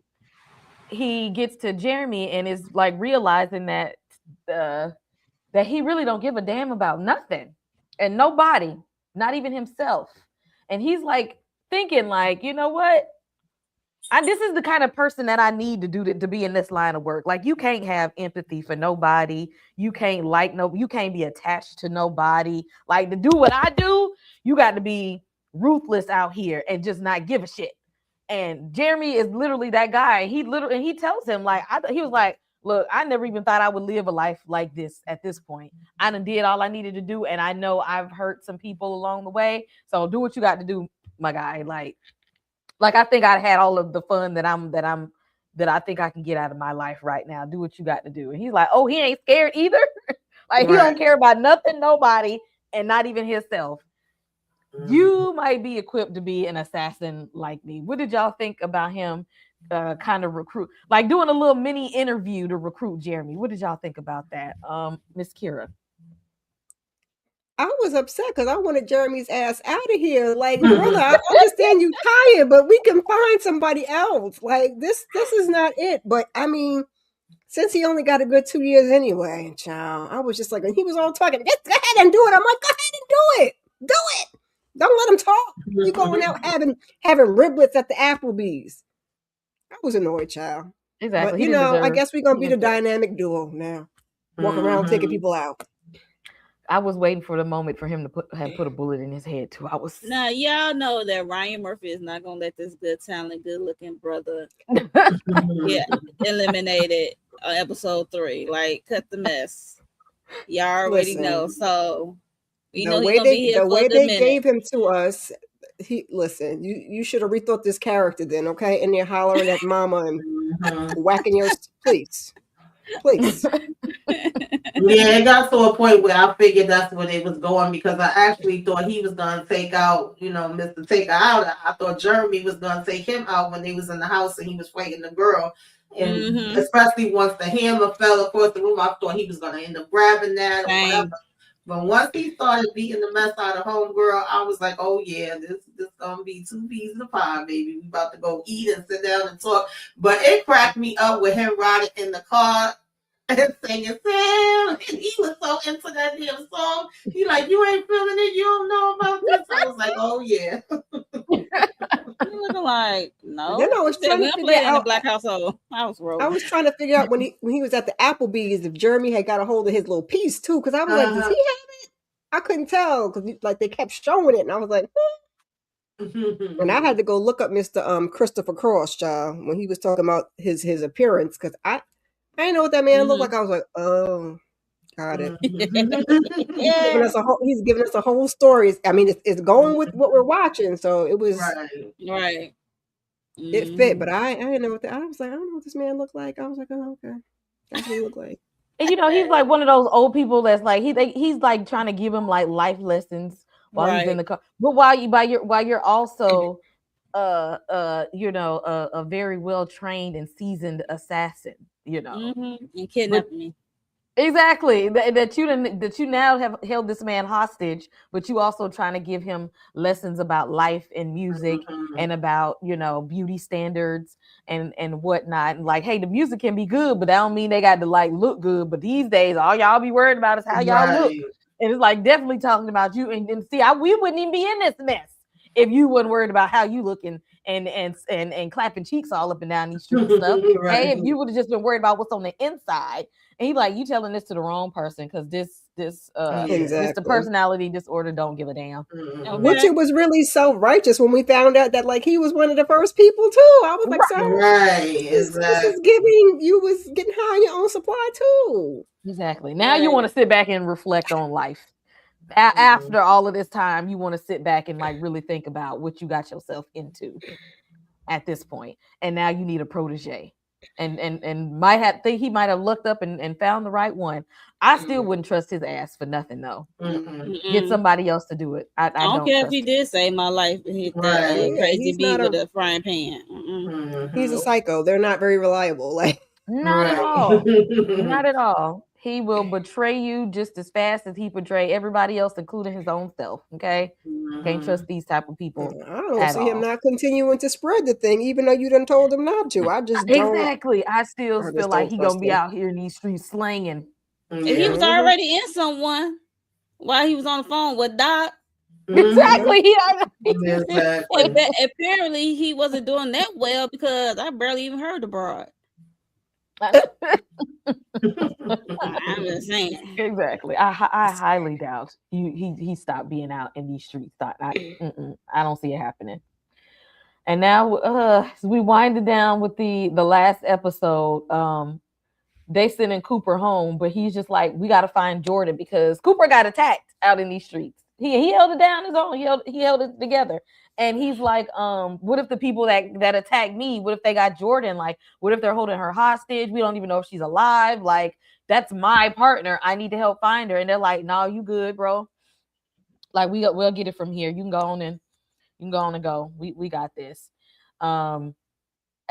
He gets to Jeremy and is like realizing uh, that he really don't give a damn about nothing and nobody, not even himself. And he's like thinking, like, you know what? This is the kind of person that I need to be in this line of work. Like, you can't have empathy for nobody. You can't you can't be attached to nobody. Like, to do what I do, you got to be ruthless out here and just not give a shit. And Jeremy is literally that guy. And he tells him, like, he was like, look, I never even thought I would live a life like this at this point. I done did all I needed to do, and I know I've hurt some people along the way. So do what you got to do, my guy. Like, I think I had all of the fun that I think I can get out of my life right now. Do what you got to do. And he's like, oh, he ain't scared either. Like, he Right. don't care about nothing, nobody, and not even himself. Mhm. You might be equipped to be an assassin like me. What did y'all think about him kind of recruit, like doing a little mini interview to recruit Jeremy? What did y'all think about that? Miss Kira. I was upset because I wanted Jeremy's ass out of here. Like, brother, I understand you tired, but we can find somebody else. Like, this is not it. But I mean, since he only got a good 2 years anyway, child, I was just like, and he was all talking, just go ahead and do it. I'm like, go ahead and do it. Do it. Don't let him talk. You going out having riblets at the Applebee's. I was annoyed, child. But Exactly. He didn't I deserve. guess we're gonna He be the didn't deserve. dynamic duo now. Walk around taking Mhm. people out. I was waiting for the moment for him to put a bullet in his head too. I was. Now y'all know that Ryan Murphy is not gonna let this good talent, good looking brother get eliminated on episode 3. Like, cut the mess. Y'all already know. Listen, So you know he gonna be here the for a way good they minute. gave him to us, he listen. You should have rethought this character then, okay? And you're hollering at mama and Mhm. whacking your please, please. Yeah, it got to a point where I figured that's where they was going because I actually thought he was gonna take out, Mr. Taker out. I thought Jeremy was gonna take him out when they was in the house and he was fighting the girl. And Mm-hmm. especially once the hammer fell across the room, I thought he was gonna end up grabbing that or whatever. Same. But once he started beating the mess out of homegirl, I was like, oh yeah, this gonna be 2 peas in a pie, baby. We about to go eat and sit down and talk. But it cracked me up with him riding in the car and singing Sam. And he was so into that damn song. He like, you ain't feeling it, you don't know about this. I was like, oh yeah. You looking like Then no. I He was said trying we to don't figure play it in the out. black household. I was trying to figure out when he was at the Applebee's if Jeremy had got a hold of his little piece too, because I was like, does he Uh-huh. have it? I couldn't tell because like they kept showing it, and I was like, and I had to go look up Mr. Christopher Cross, child, when he was talking about his appearance, because I didn't know what that man looked like. Mm-hmm. I was like, oh, got it. Yeah. He's giving us a whole story. I mean, it's going with what we're watching, so Right. Right. it fit. Mm-hmm. But I didn't know I was like, I don't know what this man looked like. I was like, oh, okay, that's what he looked like. And he's like one of those old people that's like he's like trying to give him like life lessons while he's in Right. the car. But while you're also a very well trained and seasoned assassin, Mm-hmm. And But kidnapping me. exactly that you now have held this man hostage, but you also trying to give him lessons about life and music Mhm. and about beauty standards and whatnot. And like, hey, the music can be good, but that don't mean they got to like look good. But these days, all y'all be worried about is how y'all look, Right. and it's like definitely talking about you. And see, we wouldn't even be in this mess if you wasn't worried about how you looking and clapping cheeks all up and down these streets and stuff. Hey, Right. if you would have just been worried about what's on the inside And he like, you telling this to the wrong person because this Yeah. Mr. Personality disorder don't give a damn. Mhm. Which Okay. it was really self-righteous when we found out that like he was one of the first people too. I was like, sir, Right, this is exactly. giving you was getting high on your own supply too. Exactly. Now you want to sit back and reflect on life. Mhm. After all of this time, you want to sit back and like really think about what you got yourself into at this point. And now you need a protege. And might have think he might have looked up and found the right one. I still wouldn't trust his ass for nothing though. Mhm. Get Mm-mm. somebody else to do it. I I don't don't care if he trust him. did save my life and hit that Right. Yeah, crazy he's bee not with a a frying pan. Mm-mm. he's a Mhm. psycho. They're not very reliable. Like Not at Right. all. Not at all. He will betray you just as fast as he betray everybody else, including his own self. Okay, can't trust Mhm. these type of people I don't at see him all. not continuing to spread the thing, even though you done told him not to. Exactly. I still I feel just like don't he gonna trust be him. out here in these streets slanging. And he Yeah. was Hmm. already in someone while he was on the phone with Doc. Mhm. Exactly. And Exactly. apparently he wasn't doing that well because I barely even heard the broad. I'm just saying. Exactly. I highly doubt he stopped being out in these streets. I don't see it happening. And now as we winded down with the last episode, they sending Cooper home, but he's just like, we got to find Jordan because Cooper got attacked out in these streets. He held it down his own. He held it together. And he's like, what if the people that attacked me, what if they got Jordan? Like, what if they're holding her hostage? We don't even know if she's alive. Like, that's my partner. I need to help find her. And they're like, no, you good, bro. Like, we'll get it from here. You can go on and go. We got this. Um,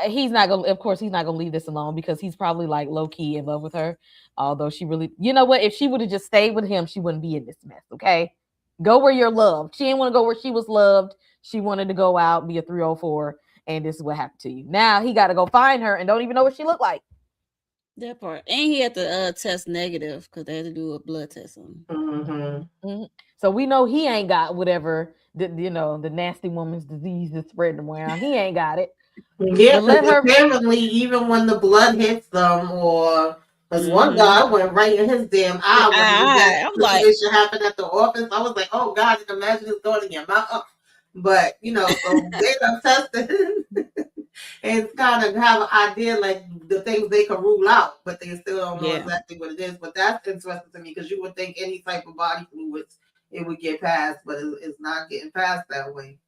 he's not gonna, of course he's not gonna leave this alone because he's probably like low-key in love with her, although she really, you know what, if she would have just stayed with him she wouldn't be in this mess. Okay, go where you're loved. She didn't want to go where she was loved. She wanted to go out, be a 304, and this is what happened to you. Now he got to go find her and don't even know what she looked like. That part. And he had to test negative because they had to do a blood test on him. Mhm. Mhm. So we know he ain't got whatever the nasty woman's disease is spreading around. He ain't got it. Yeah, But let because her. apparently, even when the blood hits them, or because one Mm-hmm. guy went right in his damn eye when that I'm like, situation happened at the office, I was like, "Oh God, imagine it's going in your mouth." But so they done tested and kind of have an idea like the things they can rule out, but they still don't know yeah. exactly what it is. But that's interesting to me because you would think any type of body fluids it would get passed, but it's not getting passed that way.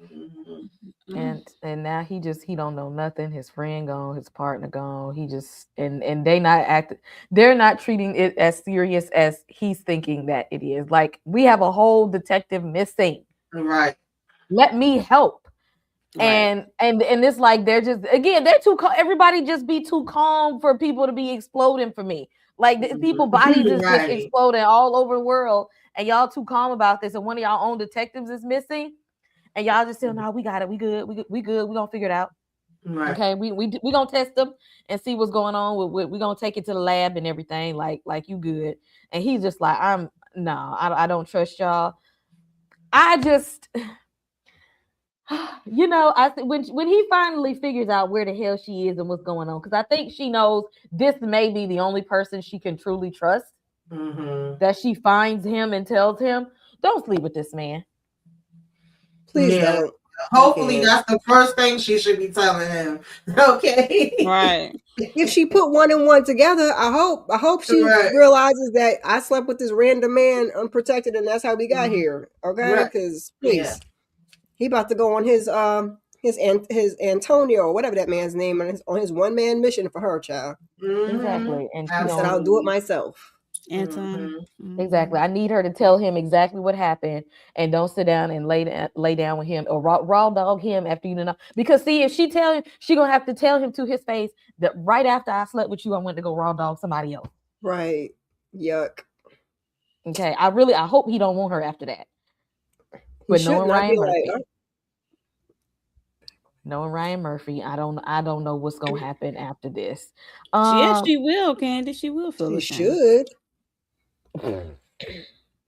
Mhm. Mm. And now he don't know nothing. His friend gone, his partner gone. He just and they not act. They're not treating it as serious as he's thinking that it is. Like, we have a whole detective missing. Right. Let me help. Right. And it's like they're just, again, they're too calm. Everybody just be too calm for people to be exploding for me. Like, people bodies is just Right. exploding all over the world, and y'all too calm about this. And one of y'all own detectives is missing, and y'all just saying, "No, we got it. We good. We good. We gonna figure it out." Right. Okay, we gonna test them and see what's going on. We gonna take it to the lab and everything. Like you good. And he's just like, I'm no, I don't trust y'all. I just, I think when he finally figures out where the hell she is and what's going on, because I think she knows this may be the only person she can truly trust. Mm-hmm. That she finds him and tells him, "Don't sleep with this man." Please Yeah. don't. I Hopefully can't. that's the first thing she should be telling him. Okay. Right. If she put one and one together, I hope she Right. realizes that I slept with this random man unprotected, and that's how we got here. Okay, Right. because Yeah. please, he about to go on his Antonio, whatever that man's name, on his one man mission for her child. Mm-hmm. Exactly, and she He said, don't. "I'll do it Absolutely. myself." Anton. Mm-hmm. Exactly. I need her to tell him exactly what happened, and don't sit down and lay down with him or raw dog him after you know. Because see, if she tell him, she gonna have to tell him to his face that right after I slept with you, I went to go raw dog somebody else. Right. Yuck. Okay. I hope he don't want her after that. He But should not be like, knowing Ryan Murphy, I don't know what's gonna happen after this. Yes, Um, she will, Candy. She will feel he the same. should,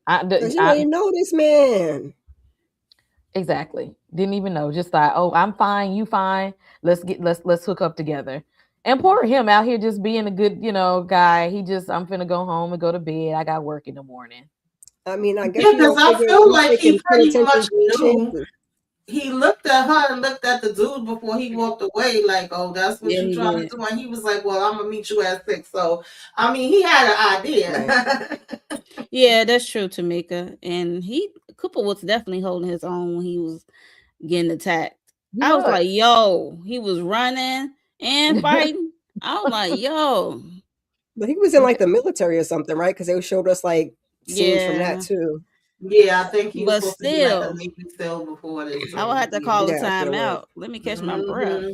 I, because you I ain't know this man. exactly didn't even know. Just like, oh, I'm fine, you fine. Let's hook up together. And poor him out here just being a good, guy. He just, I'm finna go home and go to bed. I got work in the morning. I mean, I guess Yeah, you because don't I figure feel he's like he taking pretty much penitentiary knew. chances. He looked at her and looked at the dude before he walked away, like, "Oh, that's what Yeah, you he trying to did. do." And he was like, "Well, I'm gonna meet you at 6." So, I mean, he had an Right. idea. Yeah, that's true, Tamika. And Cooper was definitely holding his own when he was getting attacked. He I was was. like, yo, he was running and fighting. I was like, yo, But he was in like the military or something, right? Because they showed us like scenes from that yeah. too. Yeah, I think he was But supposed to be like a still, Navy SEAL before this. I So, would have to yeah. call a Yeah, that's what time it was. out. Let me catch my breath. Hmm.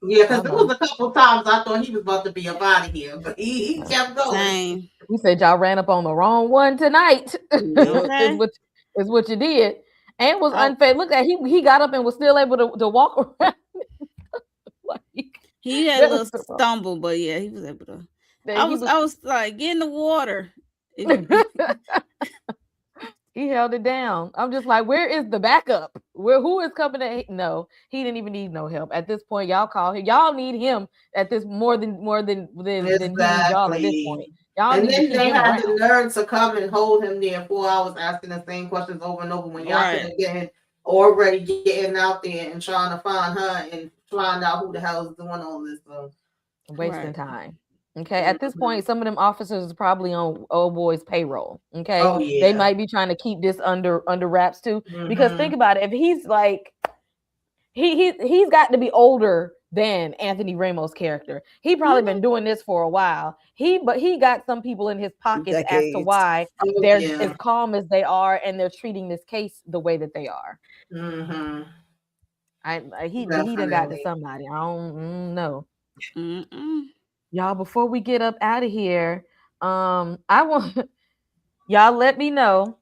Yeah, because there Uh-huh. was a couple times I thought he was about to be up out of here, but he kept going. Same. He said y'all ran up on the wrong one tonight. Yep. is Okay. what is what you did. And was I, unfair. Look at he got up and was still able to walk around. like he had a that was little the wrong. stumble, but yeah, he was able to. That he was I was like, get in the water. If he held it down. I'm just like, where is the backup? Who is coming to no, he didn't even need no help. At this point, y'all call him. Y'all need him at this more than he needs y'all at this Exactly. point. Y'all And need to then keep they him had around. the nerve to come and hold him there 4 hours asking the same questions over and over when y'all could right, have been already getting out there and trying to find her and find out who the hell is doing all this. So, Wasting right, time. Okay. At this mhm. point, some of them officers is probably on old boy's payroll. Okay. Oh, They yeah. might be trying to keep this under wraps too. Because Hmm. think about it, if he's like he's got to be older than Anthony Ramos' character. He probably hmm been doing this for a while. He got some people in his pockets as to Decades. why Oh, they're as yeah. calm as they are and they're treating this case the way that they are. Hmm. He done got to Definitely. somebody. I don't know. mm-mm. Y'all, before we get up out of here, I want y'all let me know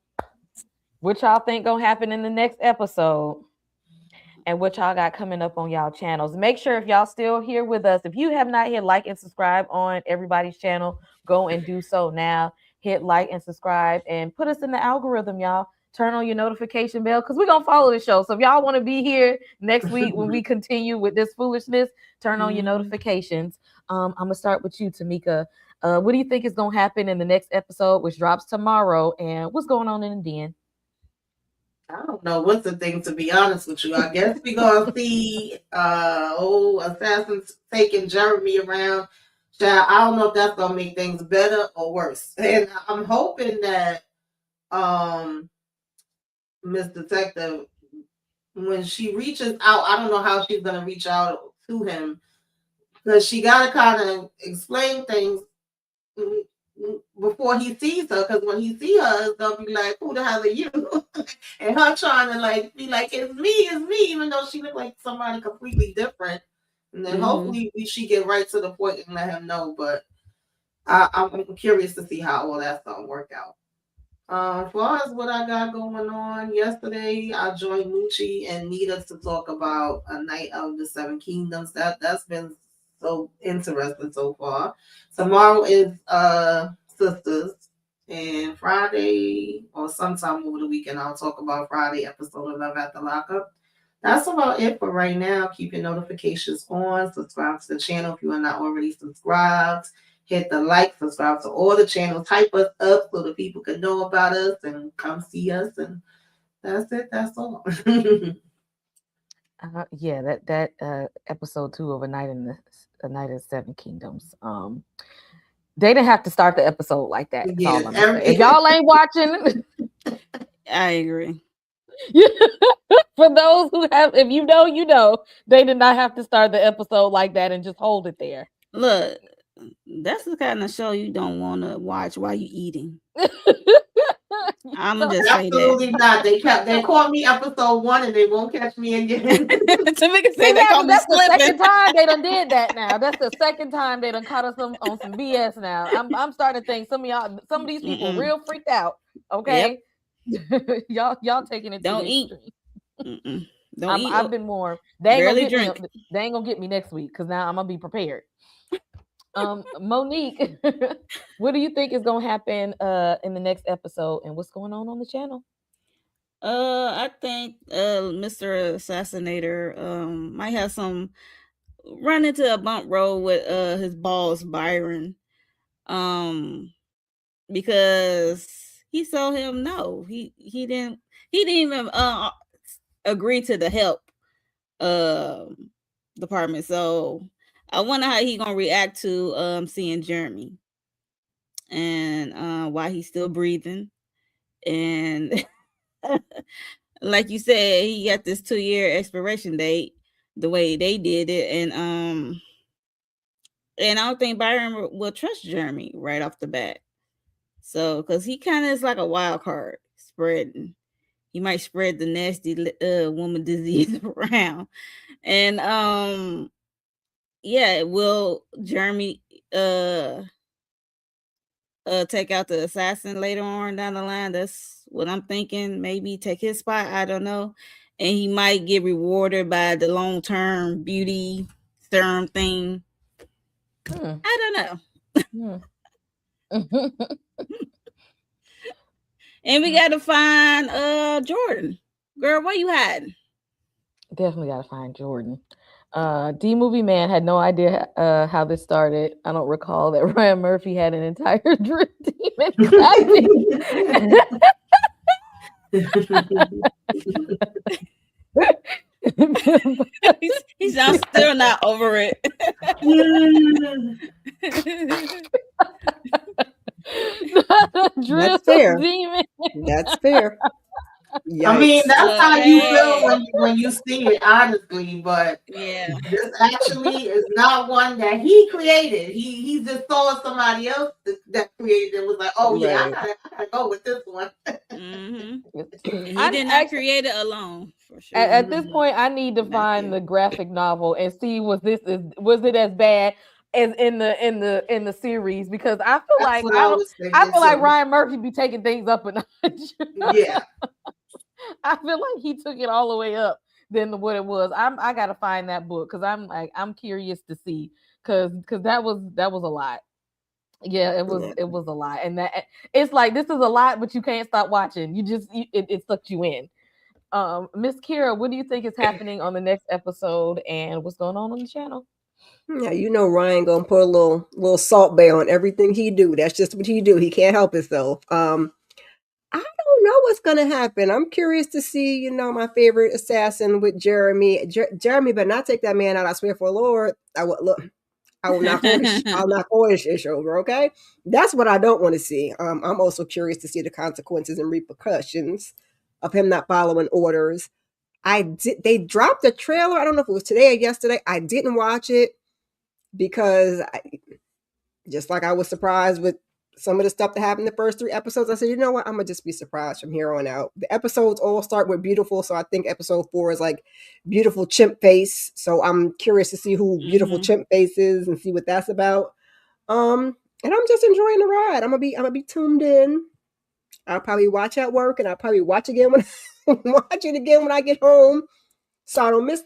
what y'all think gonna happen in the next episode and what y'all got coming up on y'all channels. Make sure if y'all still here with us, if you have not hit like and subscribe on everybody's channel, go and do so now. Hit like and subscribe and put us in the algorithm, y'all. Turn on your notification bell because we're gonna follow the show. So if y'all want to be here next week when we continue with this foolishness, turn on your Mhm. notifications. I'm gonna start with you, Tamika. What do you think is gonna happen in the next episode, which drops tomorrow, and what's going on in the den? I don't know what's the thing, to be honest with you. I guess we're gonna see old assassins taking Jeremy around. Child, I don't know if that's gonna make things better or worse. And I'm hoping that um Miss Detective, when she reaches out, I don't know how she's gonna reach out to him because she gotta kind of explain things mm, before he sees her. Because when he see her, it's gonna be like, "Who the hell are you?" And her trying to like be like, it's me," even though she looked like somebody completely different. And then hmm hopefully she get right to the point and let him know. But I'm curious to see how all that's gonna work out. As far as what I got going on, yesterday I joined Lucci and Nita to talk about A Night of the Seven Kingdoms. That's been so interesting so far. Tomorrow is Sisters, and Friday or sometime over the weekend I'll talk about Friday episode of Love at the Lockup. That's about it for right now. Keep your notifications on. Subscribe to the channel if you are not already subscribed. Hit the like, subscribe to all the channels, hype us up so the people can know about us and come see us. And that's it. That's all. Yeah, that episode 2 of A Night of Seven Kingdoms. They didn't have to start the episode like that. That's all Yes, I'm gonna say. If every y'all ain't watching, I agree. for those who have, if you know, you know, they did not have to start the episode like that and just hold it there. Look, that's the kind of show you don't want to watch while you eating. I'm gonna So, just say that. absolutely not. They caught me episode 1 and they won't catch me again. Tamika say they call exactly. me That's the slipping. second time they done did that. Now that's the second time they done caught us on some BS. Now I'm starting to think some of these people Mm-mm. real freaked out. Yep. Okay, y'all taking it to Don't the eat. extreme. Mm-mm. Don't eat. I've Oh, been more. They ain't gonna barely get me. drink. They ain't gonna get me next week because now I'm gonna be prepared. Monique, what do you think is gonna happen in the next episode, and what's going on the channel? I think Mr. Assassinator might have some run into a bump road with his boss Byron, um, because he told him no. He didn't even agree to the help department. So I wonder how he gonna react to seeing Jeremy and why he's still breathing. And like you said, he got this 2-year expiration date the way they did it, and I don't think Byron will trust Jeremy right off the bat. So, because he kind of is like a wild card spreading, he might spread the nasty woman disease around, and yeah, will Jeremy take out the assassin later on down the line? That's what I'm thinking. Maybe take his spot. I don't know. And he might get rewarded by the long term beauty serum thing. I don't know. And we gotta find Jordan. Girl, where you hiding? Definitely gotta find Jordan. D Movie Man had no idea how this started. I don't recall that Ryan Murphy had an entire drip demon clapping. He's still not over it. That's fair. Demon. That's fair. Yikes. I mean, that's how you feel when you see it, honestly. But yeah, this actually is not one that he created. He just saw somebody else that created it, was like, oh yeah, Right. I gotta go with this one. He did not create it alone. For sure. At this point, I need to find the graphic novel and see was it as bad as in the series, because I feel That's like I feel like Ryan Murphy be taking things up a notch. Yeah. I feel like he took it all the way up than what it was. I gotta find that book because I'm curious to see, because that was a lot. Yeah, it was a lot, and that it's like this is a lot, but you can't stop watching. It sucks you in. Miss Kira, what do you think is happening on the next episode, and what's going on the channel? Yeah, you know Ryan gonna put a little salt bay on everything he do. That's just what he do. He can't help himself. I don't know what's gonna happen. I'm curious to see, my favorite assassin with Jeremy. Jeremy, but not take that man out. I swear for the Lord, I will look. I will knock I'll knock all this ish over. Okay, that's what I don't want to see. I'm also curious to see the consequences and repercussions of him not following orders. They dropped a trailer. I don't know if it was today or yesterday. I didn't watch it because just like I was surprised with some of the stuff that happened in the first 3 episodes, I said, you know what? I'm gonna just be surprised from here on out. The episodes all start with beautiful, so I think episode 4 is like beautiful chimp face. So I'm curious to see who beautiful chimp face is and see what that's about. And I'm just enjoying the ride. I'm gonna be tuned in. I'll probably watch at work, and I'll probably watch again when watch it again when I get home, so I don't miss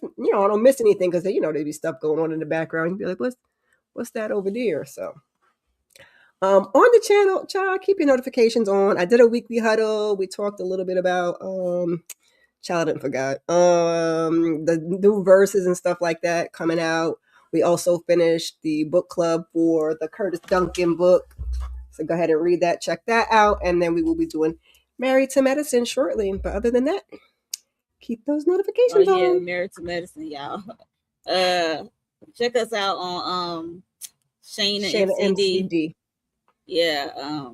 anything, because there'd be stuff going on in the background. You'd be like, what's that over there? So. On the channel, child, keep your notifications on. I did a weekly huddle. We talked a little bit about child, I didn't forgot the new verses and stuff like that coming out. We also finished the book club for the Curtis Duncan book, so go ahead and read that, check that out, and then we will be doing Married to Medicine shortly. But other than that, keep those notifications on. Married to Medicine, y'all. Check us out on Shayna MCD. Yeah,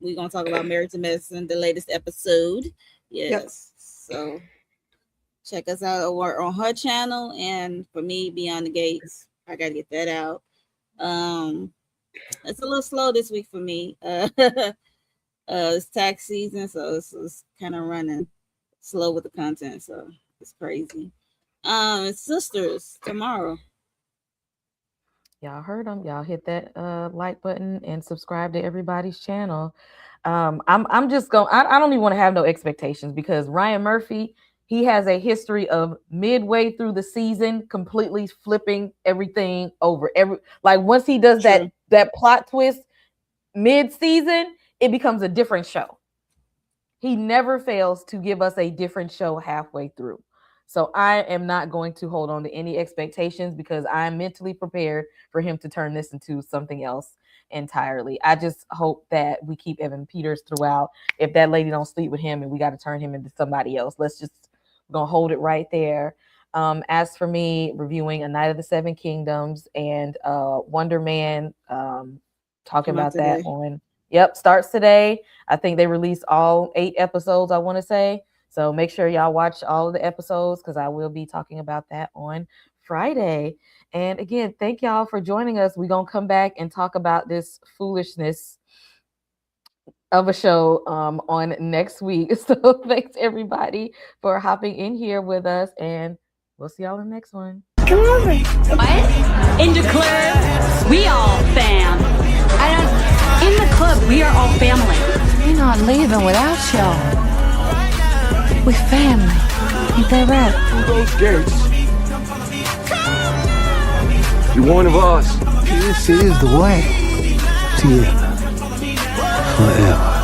we're gonna talk about Married to Medicine, the latest episode. Yes. Yep. So check us out on her channel, and for me, Beyond the Gates. I gotta get that out. It's a little slow this week for me. It's tax season, so it's kind of running slow with the content, so it's crazy. Sisters tomorrow. Y'all heard them. Y'all hit that like button and subscribe to everybody's channel. I'm just going. I don't even want to have no expectations, because Ryan Murphy, he has a history of midway through the season completely flipping everything over. Like once he does that plot twist mid-season, it becomes a different show. He never fails to give us a different show halfway through. So I am not going to hold on to any expectations because I'm mentally prepared for him to turn this into something else entirely. I just hope that we keep Evan Peters throughout. If that lady don't sleep with him and we got to turn him into somebody else, we're gonna hold it right there. As for me, reviewing A Night of the Seven Kingdoms and Wonder Man, talking Come out about that today. on. Yep, starts today. I think they released all 8 episodes, I want to say. So make sure y'all watch all of the episodes because I will be talking about that on Friday. And again, thank y'all for joining us. We're going to come back and talk about this foolishness of a show on next week. So thanks everybody for hopping in here with us, and we'll see y'all in the next one. Come over. What? In the club, we all fam. In the club, we are all family. We're not leaving without y'all. We family. Ain't that right? Through those gates. You're one of us. This is the way to forever.